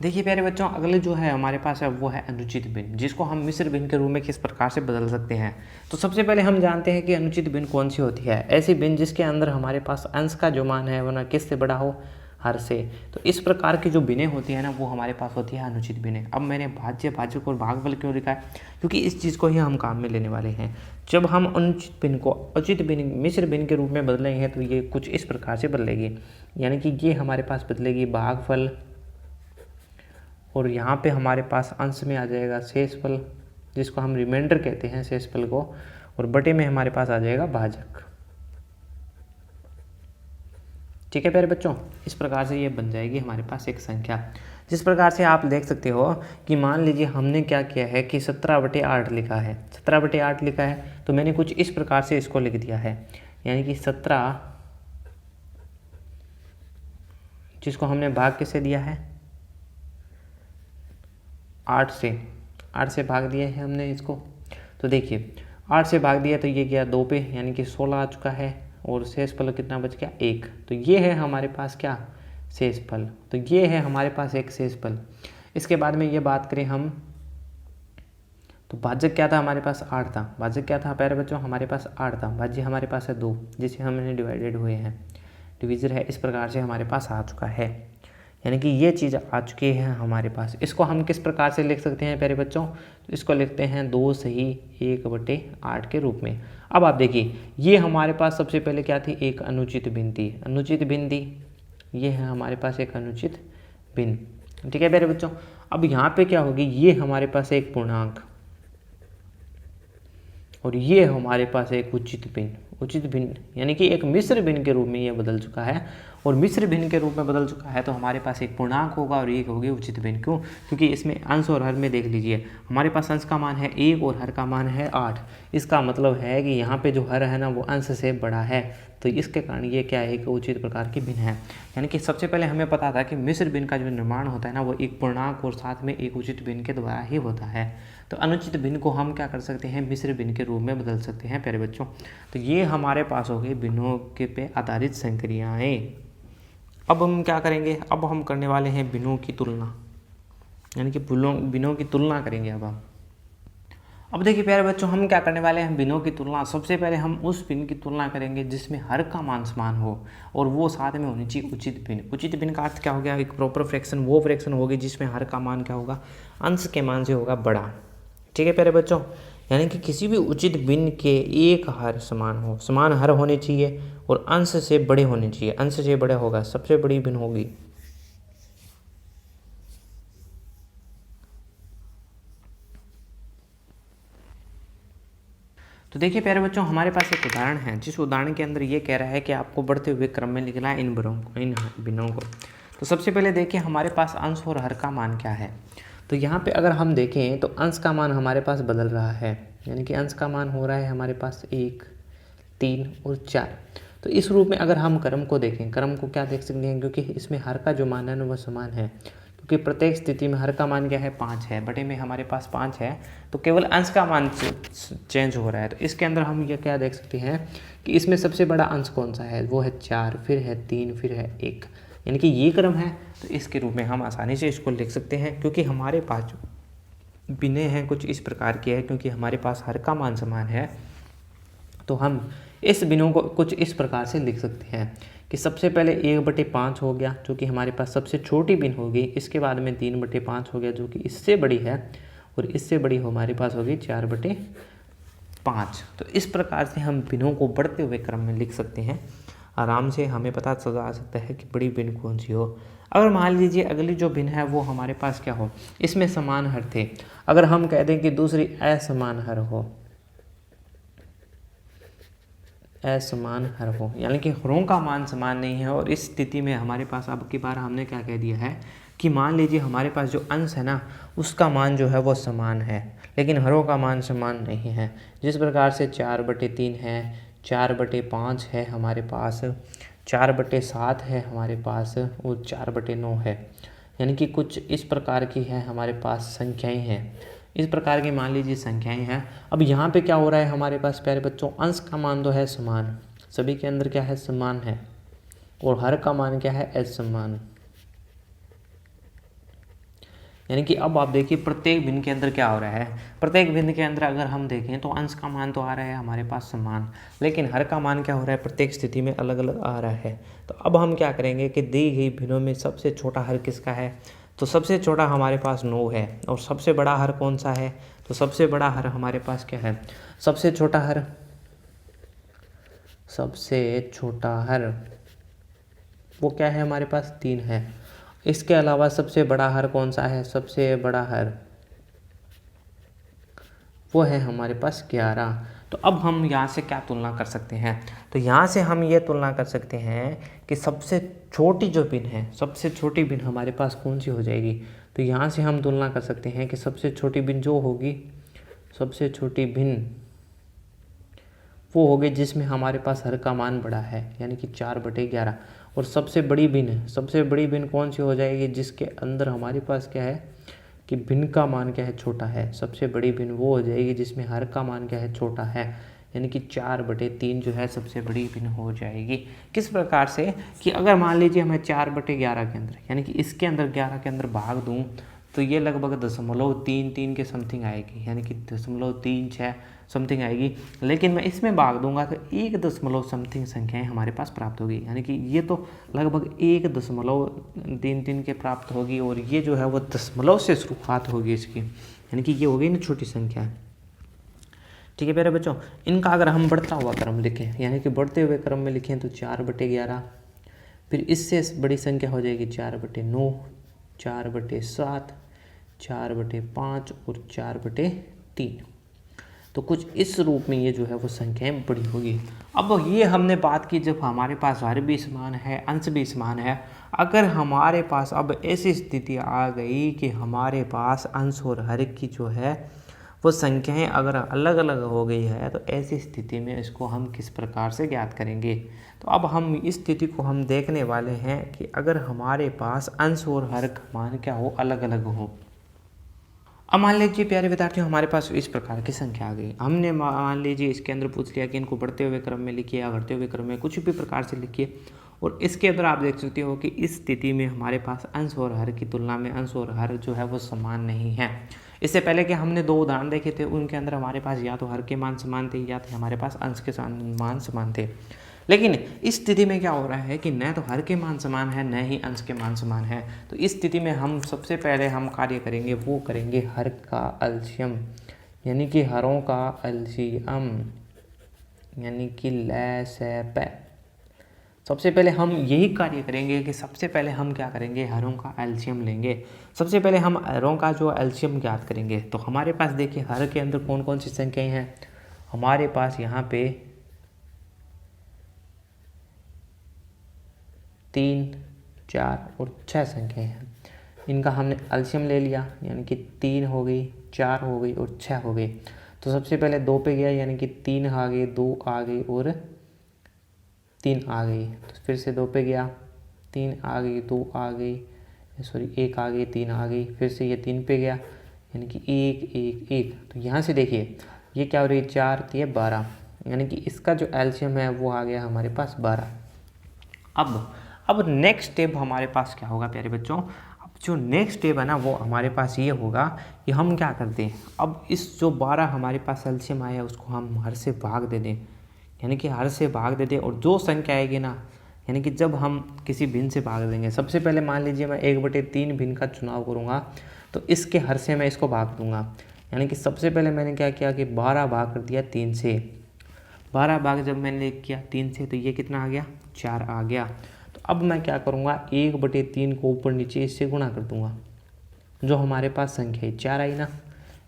देखिए प्यारे बच्चों, अगले जो है हमारे पास है वो है अनुचित भिन्न, जिसको हम मिश्र भिन्न के रूप में किस प्रकार से बदल सकते हैं। तो सबसे पहले हम जानते हैं कि अनुचित भिन्न कौन सी होती है। ऐसी भिन्न जिसके अंदर हमारे पास अंश का जो मान है वो ना किससे बड़ा हो, हर से। तो इस प्रकार की जो भिन्नें होती है ना, वो हमारे पास होती है अनुचित भिन्नें। अब मैंने भाज्य, भाजक और भागफल क्यों लिखा है? क्योंकि इस चीज़ को ही हम काम में लेने वाले हैं। जब हम अनुचित भिन्न को उचित भिन्न मिश्र भिन्न के रूप में बदलेंगे तो ये कुछ इस प्रकार से बदलेगी, यानी कि ये हमारे पास बदलेगी भागफल, और यहाँ पे हमारे पास अंश में आ जाएगा शेषफल, जिसको हम रिमाइंडर कहते हैं शेषफल को, और बटे में हमारे पास आ जाएगा भाजक। ठीक है प्यारे बच्चों, इस प्रकार से ये बन जाएगी हमारे पास एक संख्या। जिस प्रकार से आप देख सकते हो कि मान लीजिए हमने क्या किया है कि 17/8 लिखा है, 17/8 लिखा है, तो मैंने कुछ इस प्रकार से इसको लिख दिया है, यानी कि 17, जिसको हमने भाग किससे दिया है, 8 से भाग दिया है हमने इसको। तो देखिए 8 से भाग दिया तो ये गया 2 पे, यानी कि 16 आ चुका है, और शेषफल कितना बच गया, 1। तो ये है हमारे पास क्या, शेषफल। तो ये है हमारे पास एक शेषफल। इसके बाद में ये बात करें हम, तो भाजक क्या था हमारे पास, 8 था। भाजक क्या था प्यारे बच्चों, हमारे पास 8 था। भाज्य हमारे पास है 2, जिसे हमने डिवाइडेड हुए हैं। डिवीज़र है, इस प्रकार से हमारे पास आ चुका है। यानी कि ये चीज़ आ चुकी है हमारे पास। इसको हम किस प्रकार से लिख सकते हैं प्यारे बच्चों? तो इसको लिखते हैं 2 सही 1/8 के रूप में। अब आप देखिए, ये हमारे पास सबसे पहले क्या थी? एक अनुचित भिन्न थी। अनुचित भिन्न थी, ये है हमारे पास एक अनुचित भिन्न। ठीक है प्यारे बच्चों। अब यहाँ पे क्या होगी? ये हमारे पास एक पूर्णांक और ये हमारे पास एक उचित भिन्न। उचित भिन्न यानी कि एक मिश्र भिन्न के रूप में ये बदल चुका है, और मिश्र भिन्न के रूप में बदल चुका है तो हमारे पास एक पूर्णांक होगा और एक होगी उचित भिन्न। क्यों? क्योंकि इसमें अंश और हर में देख लीजिए, हमारे पास अंश का मान है 1 और हर का मान है 8। इसका मतलब है कि यहाँ पे जो हर है ना वो अंश से बड़ा है, तो इसके कारण ये क्या है? एक उचित प्रकार की भिन्न है। यानी कि सबसे पहले हमें पता था कि मिश्र भिन्न का जो निर्माण होता है ना वो एक पूर्णांक और साथ में एक उचित भिन्न के द्वारा ही होता है। तो अनुचित भिन्न को हम क्या कर सकते हैं? मिश्र भिन्न के रूप में बदल सकते हैं प्यारे बच्चों। तो ये हमारे पास हो गई भिन्नों के पे आधारित संक्रियाएं। अब हम क्या करेंगे? अब हम करने वाले हैं भिन्नों की तुलना, यानी कि भिन्नों की तुलना करेंगे। अब देखिए प्यारे बच्चों, हम क्या करने वाले हैं? भिन्नों की तुलना। सबसे पहले हम उस भिन्न की तुलना करेंगे जिसमें हर का मान समान हो और वो साथ में होनी चाहिए उचित भिन्न। उचित भिन्न का अर्थ क्या हो गया? एक प्रॉपर फ्रैक्शन वो फ्रैक्शन होगी जिसमें हर का मान क्या होगा? अंश के मान से होगा बड़ा। ठीक है प्यारे बच्चों, यानी कि किसी भी उचित भिन्न के एक हर समान हो, समान हर होने चाहिए और अंश से बड़े होने चाहिए। अंश से बड़े होगा, सबसे बड़ी भिन्न होगी। तो देखिए प्यारे बच्चों, हमारे पास एक उदाहरण है, जिस उदाहरण के अंदर ये कह रहा है कि आपको बढ़ते हुए क्रम में लिखना है इन भिन्नों को। तो सबसे पहले देखिए हमारे पास अंश और हर का मान क्या है। तो यहाँ पे अगर हम देखें तो अंश का मान हमारे पास बदल रहा है, यानी कि अंश का मान हो रहा है हमारे पास 1, 3 और 4। तो इस रूप में अगर हम क्रम को देखें, क्रम को क्या देख सकते हैं? क्योंकि इसमें हर का जो मान है ना वो समान है, क्योंकि प्रत्येक स्थिति में हर का मान क्या है? 5 है, बटे में हमारे पास 5 है, तो केवल अंश का मान चेंज हो रहा है। तो इसके अंदर हम ये क्या देख सकते हैं कि इसमें सबसे बड़ा अंश कौन सा है? वो है 4, फिर है 3, फिर है 1, यानी कि ये क्रम है। तो इसके रूप में हम आसानी से इसको लिख सकते हैं, क्योंकि हमारे पास जो भिन्नें हैं कुछ इस प्रकार की है, क्योंकि हमारे पास हर का मान समान है तो हम इस भिन्नों को कुछ इस प्रकार से लिख सकते हैं कि सबसे पहले 1/5 हो गया जो कि हमारे पास सबसे छोटी भिन्न होगी। इसके बाद में 3/5 हो गया जो कि इससे बड़ी है, और इससे बड़ी हमारे पास होगी 4/5। तो इस प्रकार से हम भिन्नों को बढ़ते हुए क्रम में लिख सकते हैं। आराम से हमें पता चल सकता है कि बड़ी भिन्न कौन सी हो। अगर मान लीजिए अगली जो भिन्न है वो हमारे पास क्या हो? इसमें समान हर थे। अगर हम कह दें कि दूसरी असमान हर हो, असमान हर हो, यानी कि हरों का मान समान नहीं है, और इस स्थिति में हमारे पास अब की बार हमने क्या कह दिया है कि मान लीजिए हमारे पास जो अंश है ना उसका मान जो है वो समान है, लेकिन हरों का मान समान नहीं है। जिस प्रकार से 4/3 है, 4/5 है हमारे पास, 4/7 है हमारे पास, और 4/9 है, यानी कि कुछ इस प्रकार की है हमारे पास संख्याएं हैं। इस प्रकार की मान लीजिए संख्याएं हैं। अब यहाँ पे क्या हो रहा है हमारे पास प्यारे बच्चों? अंश का मान तो है समान, सभी के अंदर क्या है? समान है, और हर का मान क्या है? असमान। यानी कि अब आप देखिए प्रत्येक भिन्न के अंदर क्या हो रहा है? प्रत्येक भिन्न के अंदर अगर हम देखें तो अंश का मान तो आ रहा है हमारे पास समान, लेकिन हर का मान क्या हो रहा है? प्रत्येक स्थिति में अलग अलग आ रहा है। तो अब हम क्या करेंगे कि दी गई भिन्नों में सबसे छोटा हर किसका है? तो सबसे छोटा हमारे पास 9 है, और सबसे बड़ा हर कौन सा है? तो सबसे बड़ा हर हमारे पास क्या है? सबसे छोटा हर, सबसे छोटा हर वो क्या है हमारे पास? 3 है। इसके अलावा सबसे बड़ा हर कौन सा है? सबसे बड़ा हर वो है हमारे पास 11। तो अब हम यहाँ से क्या तुलना कर सकते हैं? तो यहाँ से हम ये तुलना कर सकते हैं कि सबसे छोटी जो भिन्न है, सबसे छोटी भिन्न हमारे पास कौन सी हो जाएगी? तो यहाँ से हम तुलना कर सकते हैं कि सबसे छोटी भिन्न जो होगी, सबसे छोटी भिन्न वो होगी जिसमें हमारे पास हर का मान बड़ा है, यानी कि 4/11। और सबसे बड़ी भिन्न कौन सी हो जाएगी? जिसके अंदर हमारे पास क्या है कि भिन्न का मान क्या है? छोटा है। सबसे बड़ी भिन्न वो हो जाएगी जिसमें हर का मान क्या है? छोटा है, यानी कि 4/3 जो है सबसे बड़ी भिन्न हो जाएगी। किस प्रकार से कि अगर मान लीजिए हमें 4/11 के अंदर, यानी कि इसके अंदर 11 के अंदर भाग दूँ तो ये लगभग 0.33 के समथिंग आएगी, यानी कि 0.36 समथिंग आएगी। लेकिन मैं इसमें भाग दूंगा तो 1 समथिंग संख्याएं हमारे पास प्राप्त होगी, यानी कि ये तो लगभग 1.33 के प्राप्त होगी, और ये जो है वो दशमलव से शुरुआत होगी इसकी, यानी कि ये हो गई ना छोटी संख्या। ठीक है प्यारे बच्चों, इनका अगर हम बढ़ता हुआ क्रम लिखें, यानी कि बढ़ते हुए क्रम में लिखें तो 4/11, फिर इससे बड़ी संख्या हो जाएगी 4/9, 4/7, 4/5 और 4/3। तो कुछ इस रूप में ये जो है वो संख्याएं बड़ी होगी। अब ये हमने बात की जब हमारे पास हर भी समान है, अंश भी समान है। अगर हमारे पास अब ऐसी स्थिति आ गई कि हमारे पास अंश और हर की जो है वो संख्याएं अगर अलग अलग हो गई है, तो ऐसी स्थिति में इसको हम किस प्रकार से ज्ञात करेंगे। तो अब हम इस स्थिति को हम देखने वाले हैं कि अगर हमारे पास अंश और हर का मान क्या हो, अलग अलग हो। अब मान लीजिए प्यारे विद्यार्थियों, हमारे पास इस प्रकार की संख्या आ गई। हमने मान लीजिए इसके अंदर पूछ लिया कि इनको बढ़ते हुए क्रम में लिखिए या घटते हुए क्रम में, कुछ भी प्रकार से लिखिए। और इसके अंदर आप देख सकते हो कि इस स्थिति में हमारे पास अंश और हर की तुलना में अंश और हर जो है वो समान नहीं है। इससे पहले कि हमने 2 उदाहरण देखे थे, उनके अंदर हमारे पास या तो हर के मान समान थे या तो हमारे पास अंश के मान समान थे। लेकिन इस स्थिति में क्या हो रहा है कि न तो हर के मान समान है न ही अंश के मान समान है। तो इस स्थिति में हम सबसे पहले हम कार्य करेंगे, वो करेंगे हर का एलसीएम, यानी कि हरों का एलसीएम, यानी कि लैसेप। सबसे पहले हम यही कार्य करेंगे कि सबसे पहले हम क्या करेंगे, हरों का एलसीएम लेंगे। सबसे पहले हम हरों का जो एलसीएम ज्ञात करेंगे। तो हमारे पास देखिए हर के अंदर कौन कौन सी संख्याएं हैं। हमारे पास यहाँ पे 3, 4 और 6 संख्याएं हैं। इनका हमने एलसीएम ले लिया, यानी कि 3 हो गई, 4 हो गई और 6 हो गई। तो सबसे पहले 2 पे गया, यानी कि 3 आ गए, 2 आ गई और 3 आ गई। तो फिर से 2 पे गया, 3 आ गई, 2 आ गई, सॉरी 1 आ गई, 3 आ गई। फिर से ये 3 पे गया, यानी कि 1 1 1। तो यहाँ से देखिए ये क्या हो रही है, 4 3 12, यानी कि इसका जो एलसीएम है वो आ गया हमारे पास 12। अब नेक्स्ट स्टेप हमारे पास क्या होगा प्यारे बच्चों। अब जो नेक्स्ट स्टेप है ना वो हमारे पास ये होगा कि हम क्या करते हैं, अब इस जो 12 हमारे पास एलसीएम आया है उसको हम हर से भाग दे दें, यानी कि हर से भाग दे दें। और जो संख्या आएगी ना, यानी कि जब हम किसी भिन्न से भाग देंगे, सबसे पहले मान लीजिए मैं 1/3 भिन्न का चुनाव करूँगा, तो इसके हर से मैं इसको भाग दूंगा। यानी कि सबसे पहले मैंने क्या किया कि 12 भाग कर दिया 3 से। 12 भाग जब मैंने किया 3 से, तो ये कितना आ गया, 4 आ गया। तो अब मैं क्या करूँगा, 1/3 को ऊपर नीचे इससे गुणा कर दूंगा, जो हमारे पास संख्या 4 आई ना।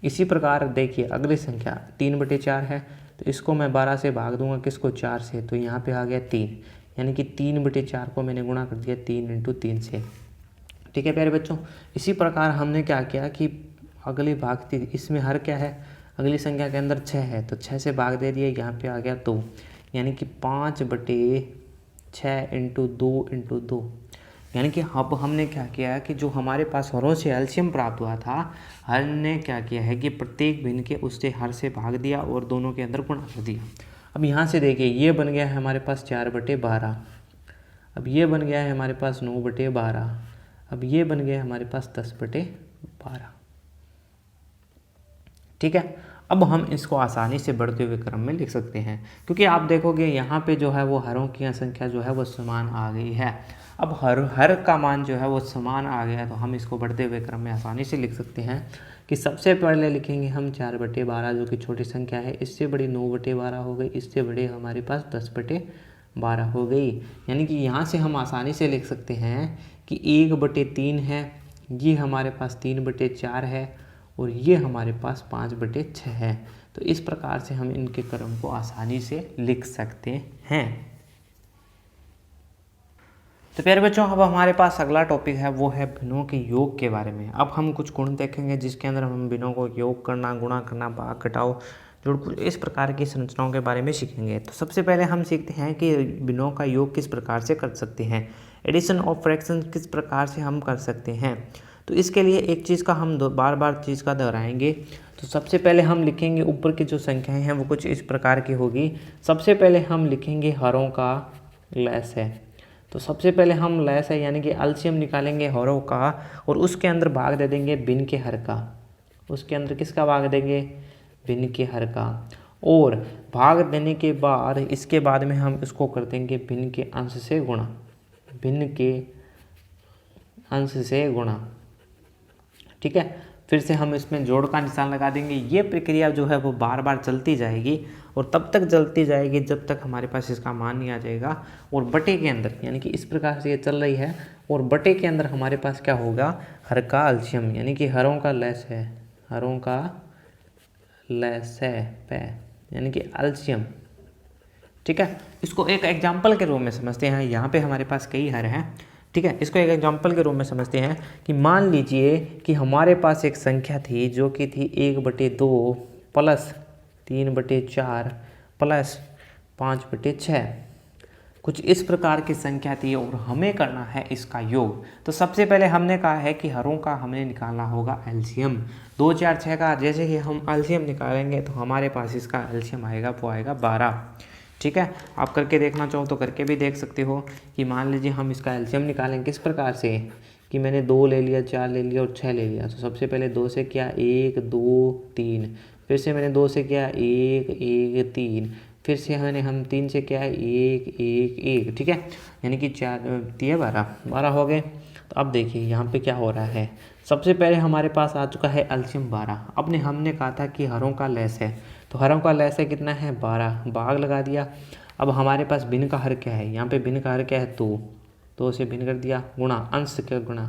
इसी प्रकार देखिए अगली संख्या 3/4 है, तो इसको मैं 12 से भाग दूंगा, किसको, 4 से। तो यहाँ पे आ गया 3, यानी कि 3/4 को मैंने गुणा कर दिया 3 × 3 से। ठीक है प्यारे बच्चों, इसी प्रकार हमने क्या किया कि अगली भाग थी, इसमें हर क्या है, अगली संख्या के अंदर 6 है, तो 6 से भाग दे दिए, यहाँ पे आ गया 2, यानी कि 5/6 × 2 × 2। यानी कि अब हमने क्या किया कि जो हमारे पास हरों से एलसीएम प्राप्त हुआ था, हर ने क्या किया है कि प्रत्येक भिन्न के उससे हर से भाग दिया और दोनों के अंदर गुणा कर दिया। अब यहाँ से देखिए ये बन गया है हमारे पास 4/12, अब ये बन गया है हमारे पास 9/12, अब ये बन गया है हमारे पास 10/12। ठीक है, अब हम इसको आसानी से बढ़ते हुए क्रम में लिख सकते हैं, क्योंकि आप देखोगे यहाँ पे जो है वो हरों की संख्या जो है वो समान आ गई है। अब हर का मान जो है वो समान आ गया, तो हम इसको बढ़ते हुए क्रम में आसानी से लिख सकते हैं कि सबसे पहले लिखेंगे हम 4/12 जो कि छोटी संख्या है, इससे बड़ी 9/12 हो गई, इससे बड़ी हमारे पास 10/12 हो गई। यानी कि यहाँ से हम आसानी से लिख सकते हैं कि 1/3 है, ये हमारे पास 3/4 है और ये हमारे पास 5/6 है। तो इस प्रकार से हम इनके क्रम को आसानी से लिख सकते हैं। तो प्यारे बच्चों, अब हमारे पास अगला टॉपिक है, वो है भिन्नों के योग के बारे में। अब हम कुछ गुण देखेंगे जिसके अंदर हम भिन्नों को योग करना, गुणा करना, भाग घटाओ, जोड़, इस प्रकार की संरचनाओं के बारे में सीखेंगे। तो सबसे पहले हम सीखते हैं कि भिन्नों का योग किस प्रकार से कर सकते हैं, एडिशन ऑफ फ्रैक्शन किस प्रकार से हम कर सकते हैं। तो इसके लिए एक चीज़ का हम बार बार चीज़ का दोहराएंगे। तो सबसे पहले हम लिखेंगे ऊपर की जो संख्याएं हैं वो कुछ इस प्रकार की होगी। सबसे पहले हम लिखेंगे हरों का लैस है, तो सबसे पहले हम लैस है यानी कि एलसीएम निकालेंगे हरों का, और उसके अंदर भाग दे देंगे भिन्न के हर का। उसके अंदर किसका भाग देंगे? भिन्न के हर का। और भाग देने के बाद इसके बाद में हम इसको कर देंगे भिन्न के अंश से गुणा। भिन्न के अंश से गुणा, ठीक है। फिर से हम इसमें जोड़ का निशान लगा देंगे। ये प्रक्रिया जो है वो बार बार चलती जाएगी, और तब तक चलती जाएगी जब तक हमारे पास इसका मान नहीं आ जाएगा। और बटे के अंदर यानी कि इस प्रकार से ये चल रही है, और बटे के अंदर हमारे पास क्या होगा? हर का एलसीएम यानी कि हरों का लैस है, हरों का लैस है पे यानी कि एलसीएम, ठीक है। इसको एक एग्जाम्पल के रूप में समझते हैं। यहाँ पे हमारे पास कई हर हैं, ठीक है। इसको एक एग्जाम्पल के रूप में समझते हैं कि मान लीजिए कि हमारे पास एक संख्या थी जो कि थी 1/2 प्लस 3/4 प्लस 5/6। कुछ इस प्रकार की संख्या थी और हमें करना है इसका योग। तो सबसे पहले हमने कहा है कि हरों का हमें निकालना होगा एलसीएम। 2, 4, 6 का जैसे ही हम एलसीएम निकालेंगे तो हमारे पास इसका एलसीएम आएगा, वो आएगा 12, ठीक है। आप करके देखना चाहो तो करके भी देख सकते हो कि मान लीजिए हम इसका एलसीएम निकालेंगे किस प्रकार से कि मैंने 2 ले लिया, 4 ले लिया और 6 ले लिया। तो सबसे पहले 2 से किया 1, 2, 3, फिर से मैंने 2 से किया 1, 1, 3, फिर से हम 3 से किया 1, 1, 1, ठीक है। यानी कि 4, 3, 12 हो गए। तो अब देखिए यहाँ पे क्या हो रहा है। सबसे पहले हमारे पास आ चुका है एलसीएम 12। अब हमने कहा था कि हरों का लैस है, तो हरों का लैस है कितना है? 12, भाग लगा दिया। अब हमारे पास भिन्न का हर क्या है? यहाँ पे भिन्न का हर क्या है? 2 से भिन्न कर दिया, गुणा अंश का गुणा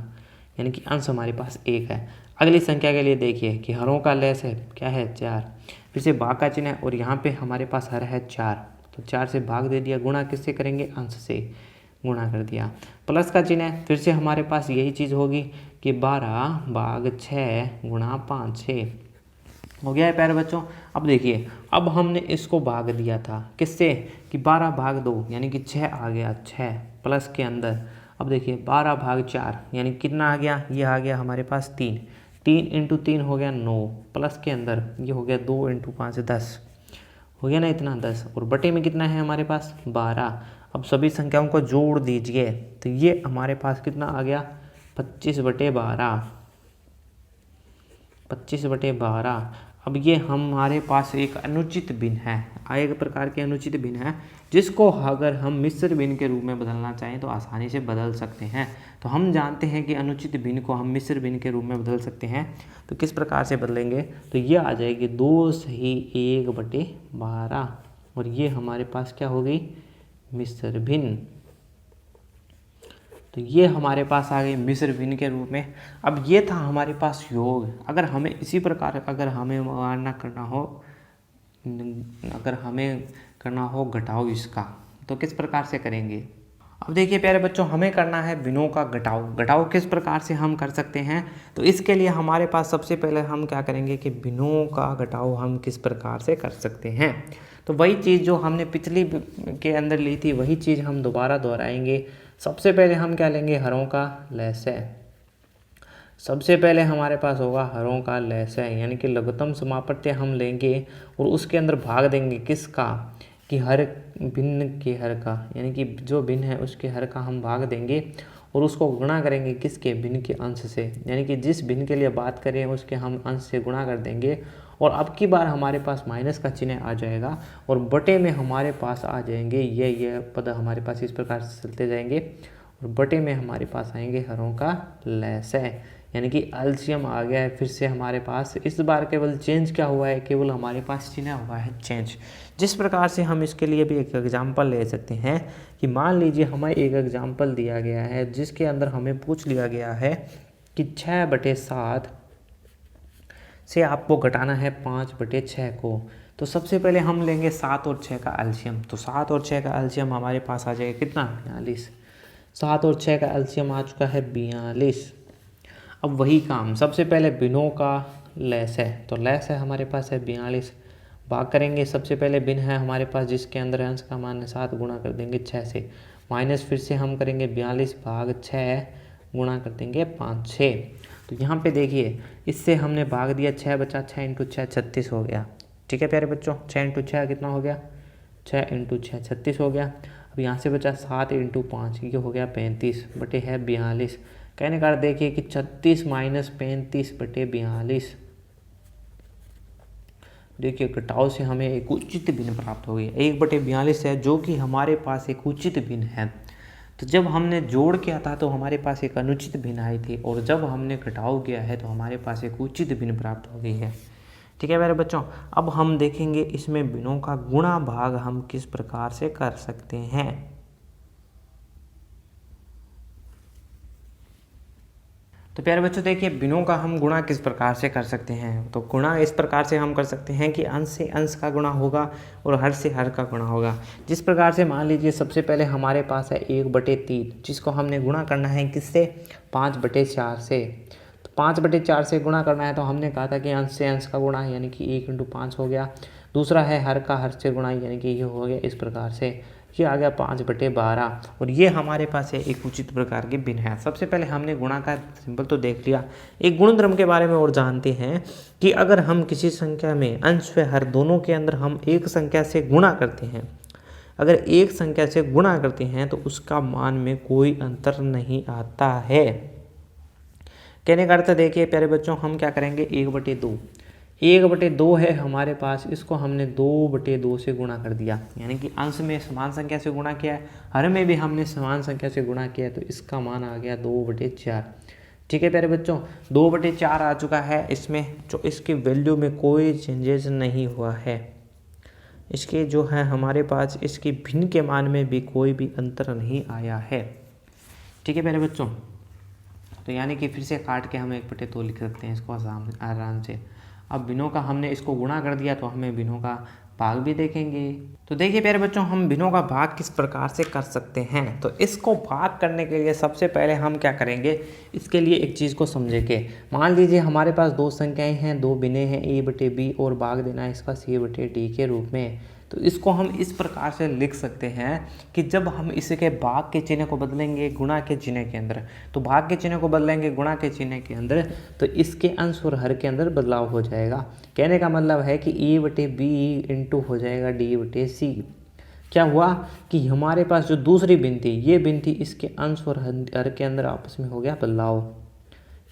यानी कि अंश हमारे पास 1 है। अगली संख्या के लिए देखिए कि हरों का लैस है क्या है? 4, फिर से भाग का चिन्ह है और यहाँ पे हमारे पास हर है 4, तो 4 से भाग दे दिया, गुणा किससे करेंगे? अंश से गुणा कर दिया। प्लस का चिन्ह है, फिर से हमारे पास यही चीज़ होगी कि 12/6 गुणा 5, 6 हो गया है प्यारे बच्चों। अब देखिए, अब हमने इसको भाग दिया था किससे कि 12/2 यानी कि 6 आ गया, 6 प्लस के अंदर। अब देखिए 12/4 यानी कितना आ गया? ये आ गया हमारे पास 3, 3 × 3 हो गया 9, प्लस के अंदर ये हो गया 2 × 5 10, हो गया ना इतना 10, और बटे में कितना है हमारे पास? 12। अब सभी संख्याओं को जोड़ दीजिए तो ये हमारे पास कितना आ गया? 25/12, 25/12। अब ये हमारे पास एक अनुचित भिन्न है, एक प्रकार के अनुचित भिन्न है, जिसको अगर हम मिश्र भिन्न के रूप में बदलना चाहें तो आसानी से बदल सकते हैं। तो हम जानते हैं कि अनुचित भिन्न को हम मिश्र भिन्न के रूप में बदल सकते हैं। तो किस प्रकार से बदलेंगे? तो ये आ जाएगी 2 सही 1/12, और ये हमारे पास क्या होगी? मिश्र भिन्न। तो ये हमारे पास आ गई मिश्र भिन्न के रूप में। अब ये था हमारे पास योग। अगर हमें इसी प्रकार अगर हमें करना हो, अगर हमें करना हो घटाओ इसका, तो किस प्रकार से करेंगे? अब देखिए प्यारे बच्चों, हमें करना है भिन्नों का घटाओ। घटाओ किस प्रकार से हम कर सकते हैं? तो इसके लिए हमारे पास सबसे पहले हम क्या करेंगे कि भिन्नों का घटाओ हम किस प्रकार से कर सकते हैं। तो वही चीज़ जो हमने पिछली के अंदर ली थी वही चीज़ हम दोबारा दोहराएंगे। सबसे पहले हम क्या लेंगे? हरों का लैस है। सबसे पहले हमारे पास होगा हरों का लैस है यानी कि लघुत्तम समापत्य हम लेंगे और उसके अंदर भाग देंगे किसका? कि हर भिन्न के हर का, यानी कि जो भिन्न है उसके हर का हम भाग देंगे और उसको गुणा करेंगे किसके? भिन्न के अंश से। यानी कि जिस भिन्न के लिए बात करें उसके हम अंश से गुणा कर देंगे, और अब की बार हमारे पास माइनस का चिन्ह आ जाएगा और बटे में हमारे पास आ जाएंगे ये पद हमारे पास इस प्रकार से चलते जाएंगे, और बटे में हमारे पास आएंगे हरों का लैस है यानी कि एलसीएम आ गया है। फिर से हमारे पास इस बार केवल चेंज क्या हुआ है? केवल हमारे पास चिन्ह हुआ है चेंज। जिस प्रकार से हम इसके लिए भी एक एग्जाम्पल ले सकते हैं कि मान लीजिए हमें एक एग्जाम्पल दिया गया है जिसके अंदर हमें पूछ लिया गया है कि 6/7 से आपको घटाना है 5/6 को। तो सबसे पहले हम लेंगे 7 और 6 का एलसीएम। तो 7 और 6 का एलसीएम हमारे पास आ जाएगा कितना? 42। 7 और 6 का एलसीएम आ चुका है 42। अब वही काम, सबसे पहले भिन्नों का लैस है, तो लैस है हमारे पास है 42, भाग करेंगे। सबसे पहले भिन्न है हमारे पास जिसके अंदर अंश का मान है 7, गुणा कर देंगे 6 से, माइनस फिर से हम करेंगे 42/6 गुणा कर देंगे 5, 6। तो यहाँ पे देखिए इससे हमने भाग दिया, 6 बचा, 6 × 6 36 हो गया। ठीक है प्यारे बच्चों, 6 × 6 कितना हो गया? 6 × 6 36 हो गया। अब यहाँ से बचा 7 × 5, ये हो गया 35 बटे है 42। कहने का देखिए कि 36 माइनस 35 बटे 42। देखिए घटाव से हमें एक उचित भिन्न प्राप्त हो गई। 1/42 है जो कि हमारे पास एक उचित भिन्न है। तो जब हमने जोड़ किया था तो हमारे पास एक अनुचित भिन्न आई थी, और जब हमने घटाव किया है तो हमारे पास एक उचित भिन्न प्राप्त हो गई है। ठीक है मेरे बच्चों, अब हम देखेंगे इसमें भिन्नों का गुणा भाग हम किस प्रकार से कर सकते हैं। तो प्यारे बच्चों देखिए भिन्नों का हम गुणा किस प्रकार से कर सकते हैं। तो गुणा इस प्रकार से हम कर सकते हैं कि अंश से अंश का गुणा होगा और हर से हर का गुणा होगा। जिस प्रकार से मान लीजिए सबसे पहले हमारे पास है 1/3, जिसको हमने गुणा करना है किससे, 5/4 से। तो 5/4 से गुणा करना है तो हमने कहा था कि अंश से अंश का गुणा यानी कि 1 × 5 हो गया। दूसरा है हर का हर से गुणा यानी कि ये हो गया इस प्रकार से, ये आ गया 5/12। और ये हमारे पास है एक उचित प्रकार की भिन्न है। सबसे पहले हमने गुणा का सिंबल तो देख लिया। एक गुणधर्म के बारे में और जानते हैं कि अगर हम किसी संख्या में अंश व हर दोनों के अंदर हम एक संख्या से गुणा करते हैं, अगर एक संख्या से गुणा करते हैं तो उसका मान में कोई अंतर नहीं आता है। कहने का अर्थ देखिए प्यारे बच्चों, हम क्या करेंगे 1/2, 1/2 है हमारे पास, इसको हमने 2/2 से गुणा कर दिया, यानी कि अंश में समान संख्या से गुणा किया है, हर में भी हमने समान संख्या से गुणा किया है, तो इसका मान आ गया 2/4। ठीक है प्यारे बच्चों, 2/4 आ चुका है। इसमें जो इसकी वैल्यू में कोई चेंजेस नहीं हुआ है, इसके जो है हमारे पास इसकी भिन्न के मान में भी कोई भी अंतर नहीं आया है। ठीक है प्यारे बच्चों, तो यानी कि फिर से काट के हम 1/2 लिख सकते हैं इसको आराम से। अब भिन्नों का हमने इसको गुणा कर दिया तो हमें भिन्नों का भाग भी देखेंगे। तो देखिए प्यारे बच्चों, हम भिन्नों का भाग किस प्रकार से कर सकते हैं। तो इसको भाग करने के लिए सबसे पहले हम क्या करेंगे, इसके लिए एक चीज़ को समझेंगे। मान लीजिए हमारे पास दो संख्याएं हैं, दो भिन्ने हैं a/b, और भाग देना है इसका c/d के रूप में। तो इसको हम इस प्रकार से लिख सकते हैं कि जब हम इसके भाग के चिन्ह को बदलेंगे गुणा के चिन्ह के अंदर, तो भाग के चिन्ह को बदलेंगे गुणा के चिन्ह के अंदर, तो इसके अंश और हर के अंदर बदलाव हो जाएगा। कहने का मतलब है कि a/b इंटू हो जाएगा d/c। क्या हुआ कि हमारे पास जो दूसरी भिन्न थी, ये भिन्न थी, इसके अंश और हर के अंदर आपस में हो गया बदलाव।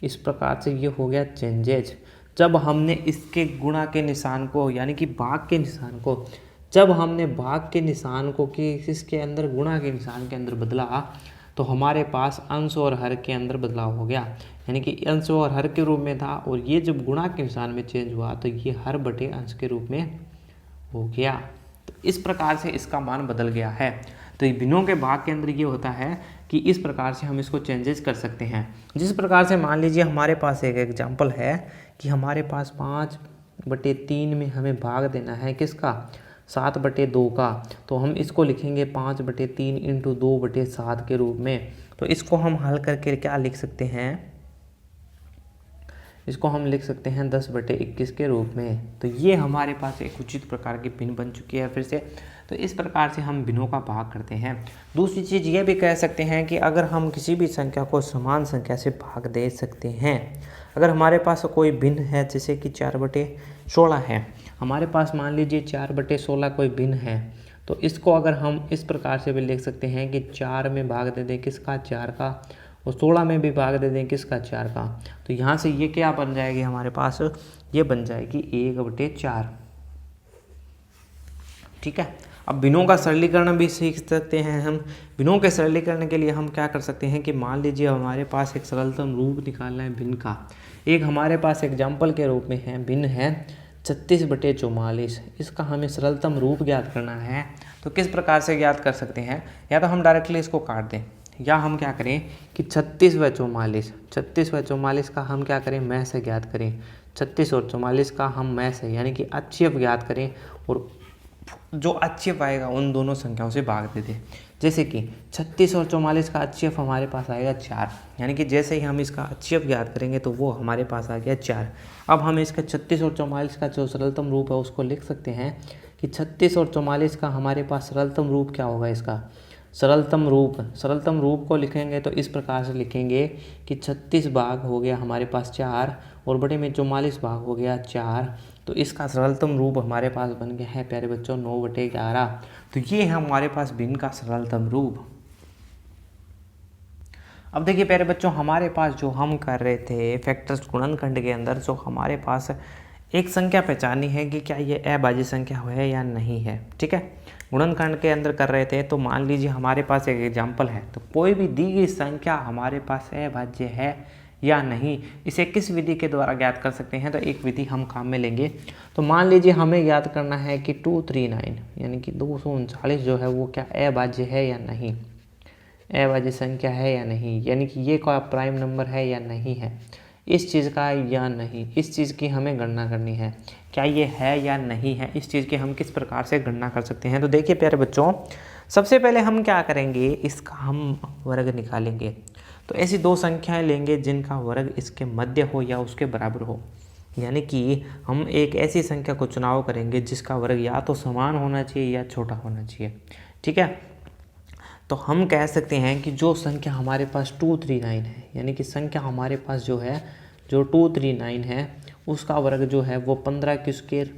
इस प्रकार से ये हो गया चेंजेज। जब हमने इसके गुणा के निशान को यानी कि भाग के निशान को, जब हमने भाग के निशान को कि इसके अंदर गुणा के निशान के अंदर बदला, तो हमारे पास अंश और हर के अंदर बदलाव हो गया, यानी कि अंश और हर के रूप में था, और ये जब गुणा के निशान में चेंज हुआ तो ये हर बटे अंश के रूप में हो गया। तो इस प्रकार से इसका मान बदल गया है। तो भिन्नों के भाग के अंदर ये होता है कि इस प्रकार से हम इसको चेंजेस कर सकते हैं। जिस प्रकार से मान लीजिए हमारे पास एक एग्जाम्पल है कि हमारे पास 5/3 में हमें भाग देना है किसका, 7/2 का। तो हम इसको लिखेंगे 5/3 इंटू 2/7 के रूप में। तो इसको हम हल करके क्या लिख सकते हैं, इसको हम लिख सकते हैं 10/21 के रूप में। तो ये हमारे पास एक उचित प्रकार की भिन्न बन चुकी है फिर से। तो इस प्रकार से हम भिन्नों का भाग करते हैं। दूसरी चीज़ ये भी कह सकते हैं कि अगर हम किसी भी संख्या को समान संख्या से भाग दे सकते हैं। अगर हमारे पास कोई भिन्न है, जैसे कि 4/16 है, हमारे पास मान लीजिए 4/16 कोई भिन्न है, तो इसको अगर हम इस प्रकार से भी लिख सकते हैं कि 4 में भाग दे दें किसका, 4 का, और 16 में भी भाग दे दें किसका, 4 का। तो यहाँ से ये क्या बन जाएगी हमारे पास, ये बन जाएगी 1/4। ठीक है। अब भिन्नों का सरलीकरण भी सीख सकते हैं हम। भिन्नों के सरलीकरण के लिए हम क्या कर सकते हैं कि मान लीजिए हमारे पास एक सरलतम रूप निकालना है भिन्न का। एक हमारे पास एग्जाम्पल के रूप में है, भिन्न है 36/44। इसका हमें सरलतम रूप ज्ञात करना है। तो किस प्रकार से ज्ञात कर सकते हैं, या तो हम डायरेक्टली इसको काट दें, या हम क्या करें कि 36/44 का हम क्या करें, मैं से ज्ञात करें। 36 और 44 का हम मैं से यानी कि अक्षयप ज्ञात करें, और जो अक्षयप आएगा उन दोनों संख्याओं से भाग दे दें। जैसे कि 36 और 44 का अक्षयप हमारे पास आएगा 4, यानी कि जैसे ही हम इसका अक्षयप ज्ञात करेंगे तो वो हमारे पास आ गया 4। अब हम इसका 36 और 44 का जो सरलतम रूप है उसको लिख सकते हैं कि 36 और 44 का हमारे पास सरलतम रूप क्या होगा, इसका सरलतम रूप को लिखेंगे तो इस प्रकार से लिखेंगे कि 36 भाग हो गया हमारे पास 4, और बटे में 44 भाग हो गया 4। तो इसका सरलतम रूप हमारे पास बन गया है प्यारे बच्चों 9/11। तो ये है हमारे पास भिन्न का सरलतम रूप। अब देखिए प्यारे बच्चों, हमारे पास जो हम कर रहे थे फैक्टर्स गुणनखंड के अंदर, जो हमारे पास एक संख्या पहचानी है कि क्या ये अभाज्य संख्या है या नहीं है। ठीक है, गुणनखंड के अंदर कर रहे थे। तो मान लीजिए हमारे पास एक एग्जाम्पल है, तो कोई भी दी गई संख्या हमारे पास अभाज्य है या नहीं, इसे किस विधि के द्वारा ज्ञात कर सकते हैं। तो एक विधि हम काम में लेंगे। तो मान लीजिए हमें ज्ञात करना है कि 239 यानी कि 239 जो है वो क्या अभाज्य है या नहीं, अभाज्य संख्या है या नहीं, यानी कि ये कोई प्राइम नंबर है या नहीं है, इस चीज़ का या नहीं, इस चीज़ की हमें गणना करनी है। क्या ये है या नहीं है, इस चीज़ की हम किस प्रकार से गणना कर सकते हैं। तो देखिए प्यारे बच्चों, सबसे पहले हम क्या करेंगे, इसका हम वर्ग निकालेंगे। तो ऐसी दो संख्याएं लेंगे जिनका वर्ग इसके मध्य हो या उसके बराबर हो, यानी कि हम एक ऐसी संख्या को चुनाव करेंगे जिसका वर्ग या तो समान होना चाहिए या छोटा होना चाहिए। ठीक है, तो हम कह सकते हैं कि जो संख्या हमारे पास 239 है, यानी कि संख्या हमारे पास जो है जो 239 है उसका वर्ग जो है वो 15 के स्क्वायर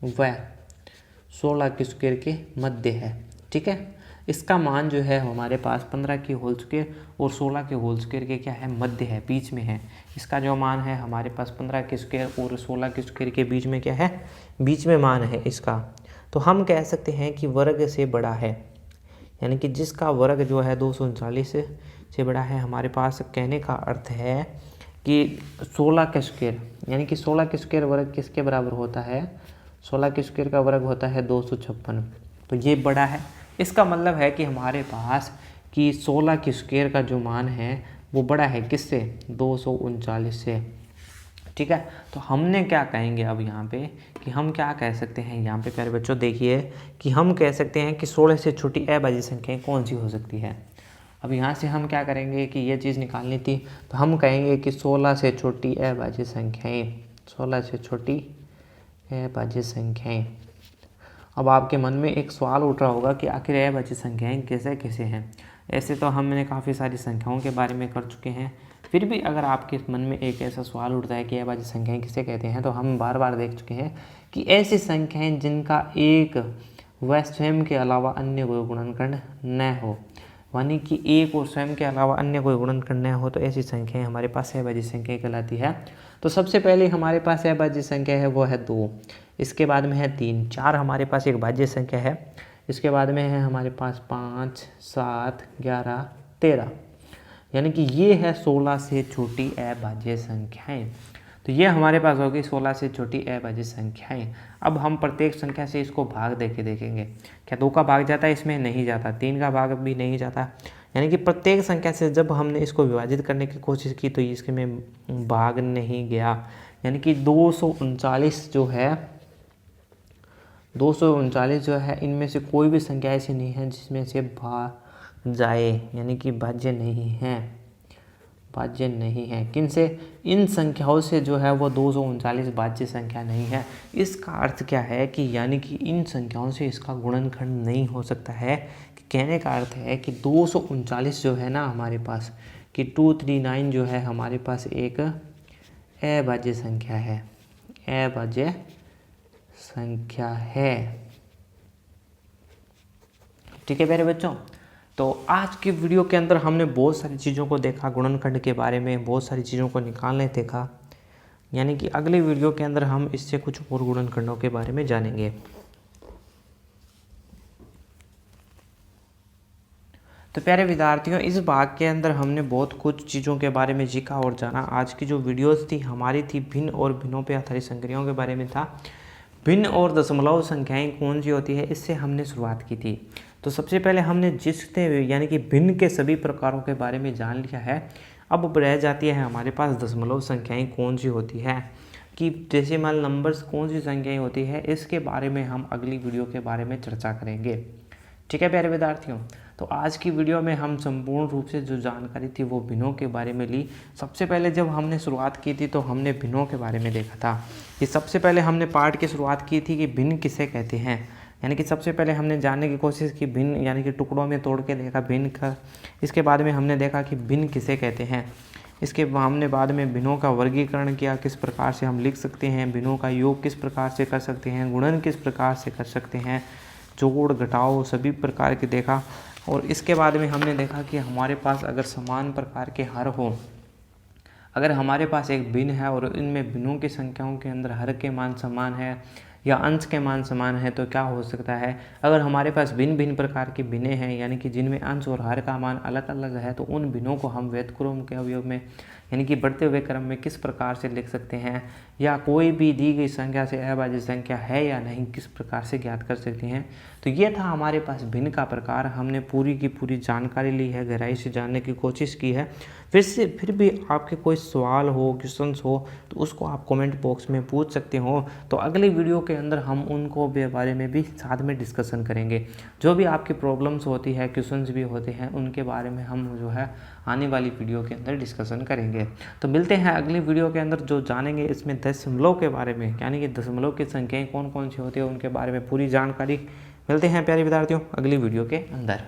व 16 के स्क्वायर के मध्य है। ठीक है, इसका मान जो है हमारे पास 15 की होल स्क्वायर और 16 के होल स्क्वायर के क्या है, मध्य है, बीच में है। इसका जो मान है हमारे पास 15 के स्क्वायर और 16 के स्क्वायर के बीच में क्या है, बीच में मान है इसका। तो हम कह सकते हैं कि वर्ग से बड़ा है, यानी कि जिसका वर्ग जो है 239 से बड़ा है। हमारे पास कहने का अर्थ है कि 16 के स्क्वायर, यानी कि 16 के स्क्वायर वर्ग किसके बराबर होता है, 16 के स्क्वायर का वर्ग होता है 256। तो ये बड़ा है, इसका मतलब है कि हमारे पास कि 16 के स्क्वायर का जो मान है वो बड़ा है किससे, 239 से। ठीक है, तो हमने क्या कहेंगे अब यहाँ पे कि हम क्या कह सकते हैं यहाँ पे प्यारे बच्चों, देखिए कि हम कह सकते हैं कि 16 से छोटी अभाज्य संख्याएं कौन सी हो सकती है। अब यहाँ से हम क्या करेंगे कि ये चीज़ निकालनी थी, तो हम कहेंगे कि 16 से छोटी अभाज्य संख्याएं, 16 से छोटी अभाज्य संख्याएं। अब आपके मन में एक सवाल उठ रहा होगा कि आखिर अभाज्य संख्याएं कैसे कैसे हैं। ऐसे तो हमने काफ़ी सारी संख्याओं के बारे में कर चुके हैं, फिर भी अगर आपके मन में एक ऐसा सवाल उठता है कि अभाज्य संख्याएं किसे कहते हैं, तो हम बार बार देख चुके हैं कि ऐसी संख्याएं जिनका एक व स्वयं के अलावा अन्य कोई गुणनखंड न हो, यानी कि एक और स्वयं के अलावा अन्य कोई गुणनखंड न हो, तो ऐसी संख्याएं हमारे पास अभाज्य संख्या कहलाती है। तो सबसे पहले हमारे पास अभाज्य संख्या है वो है 2, इसके बाद में है 3, 4 हमारे पास एक भाज्य संख्या है, इसके बाद में है हमारे पास 5, 7, 11, 13, यानी कि ये है 16 से छोटी अभाज्य संख्याएं। तो ये हमारे पास होगी 16 से छोटी अभाज्य संख्याएं। अब हम प्रत्येक संख्या से इसको भाग देके देखेंगे, क्या 2 का भाग जाता है, इसमें नहीं जाता, 3 का भाग भी नहीं जाता, यानी कि प्रत्येक संख्या से जब हमने इसको विभाजित करने की कोशिश की तो इसके में भाग नहीं गया, यानी कि 239 जो है 239 जो है इनमें से कोई भी संख्या ऐसी नहीं है जिसमें से भाग जाए, यानी कि भाज्य नहीं है, भाज्य नहीं है। किन से, इन संख्याओं से जो है वो 239 भाज्य संख्या नहीं है। इसका अर्थ क्या है कि यानी कि इन संख्याओं से इसका गुणनखंड नहीं हो सकता है। कि कहने का अर्थ है कि 239 जो है ना हमारे पास, कि 239 जो है हमारे पास एक अभाज्य संख्या है, अभाज्य संख्या है। ठीक है प्यारे बच्चों, तो आज की वीडियो के अंदर हमने बहुत सारी चीज़ों को देखा, गुणनखंड के बारे में बहुत सारी चीज़ों को निकालने देखा, यानी कि अगले वीडियो के अंदर हम इससे कुछ और गुणनखंडों के बारे में जानेंगे। तो प्यारे विद्यार्थियों, इस भाग के अंदर हमने बहुत कुछ चीज़ों के बारे में सीखा और जाना। आज की जो वीडियोस थी हमारी थी भिन्न और भिन्नों पे आधारित संक्रियाओं के बारे में था। भिन्न और दशमलव संख्याएं कौन सी होती है, इससे हमने शुरुआत की थी। तो सबसे पहले हमने जिसने यानी कि भिन्न के सभी प्रकारों के बारे में जान लिया है। अब रह जाती है हमारे पास दशमलव संख्याएं कौन सी होती है, कि डेसिमल नंबर्स कौन सी संख्याएं होती है, इसके बारे में हम अगली वीडियो के बारे में चर्चा करेंगे। ठीक है प्यारे विद्यार्थियों, तो आज की वीडियो में हम संपूर्ण रूप से जो जानकारी थी वो भिन्नों के बारे में ली। सबसे पहले जब हमने शुरुआत की थी तो हमने भिन्नों के बारे में देखा था कि सबसे पहले हमने पार्ट की शुरुआत की थी कि भिन्न किसे कहते हैं, यानी कि सबसे पहले हमने जानने की कोशिश की भिन्न, यानी कि टुकड़ों में तोड़ के देखा भिन्न का। इसके बाद में हमने देखा कि भिन्न किसे कहते हैं। इसके हमने बाद में भिन्नों का वर्गीकरण किया, किस प्रकार से हम लिख सकते हैं, भिन्नों का योग किस प्रकार से कर सकते हैं, गुणन किस प्रकार से कर सकते हैं, जोड़ घटाव सभी प्रकार के देखा। और इसके बाद में हमने देखा कि हमारे पास अगर समान प्रकार के हर हो, अगर हमारे पास एक भिन्न है और इनमें भिन्नों की संख्याओं के अंदर हर के मान समान है या अंश के मान समान है तो क्या हो सकता है। अगर हमारे पास भिन्न भिन्न प्रकार के भिन्ने हैं यानी कि जिनमें अंश और हर का मान अलग अलग है तो उन भिन्नों को हम व्युत्क्रम के अवयव में यानी कि बढ़ते हुए क्रम में किस प्रकार से लिख सकते हैं, या कोई भी दी गई संख्या से अभाज्य संख्या है या नहीं किस प्रकार से ज्ञात कर सकते हैं। तो ये था हमारे पास भिन्न का प्रकार। हमने पूरी की पूरी जानकारी ली है, गहराई से जानने की कोशिश की है। फिर भी आपके कोई सवाल हो, क्वेश्चंस हो तो उसको आप कमेंट बॉक्स में पूछ सकते हो। तो अगली वीडियो के अंदर हम उनको बारे में भी साथ में डिस्कशन करेंगे। जो भी आपकी प्रॉब्लम्स होती है, क्वेश्चंस भी होते हैं, उनके बारे में हम जो है आने वाली वीडियो के अंदर डिस्कशन करेंगे। तो मिलते हैं अगली वीडियो के अंदर जो जानेंगे इसमें दशमलव के बारे में, यानी कि दशमलव की संख्याएँ कौन कौन सी होती है उनके बारे में पूरी जानकारी। मिलते हैं प्यारे विद्यार्थियों अगली वीडियो के अंदर।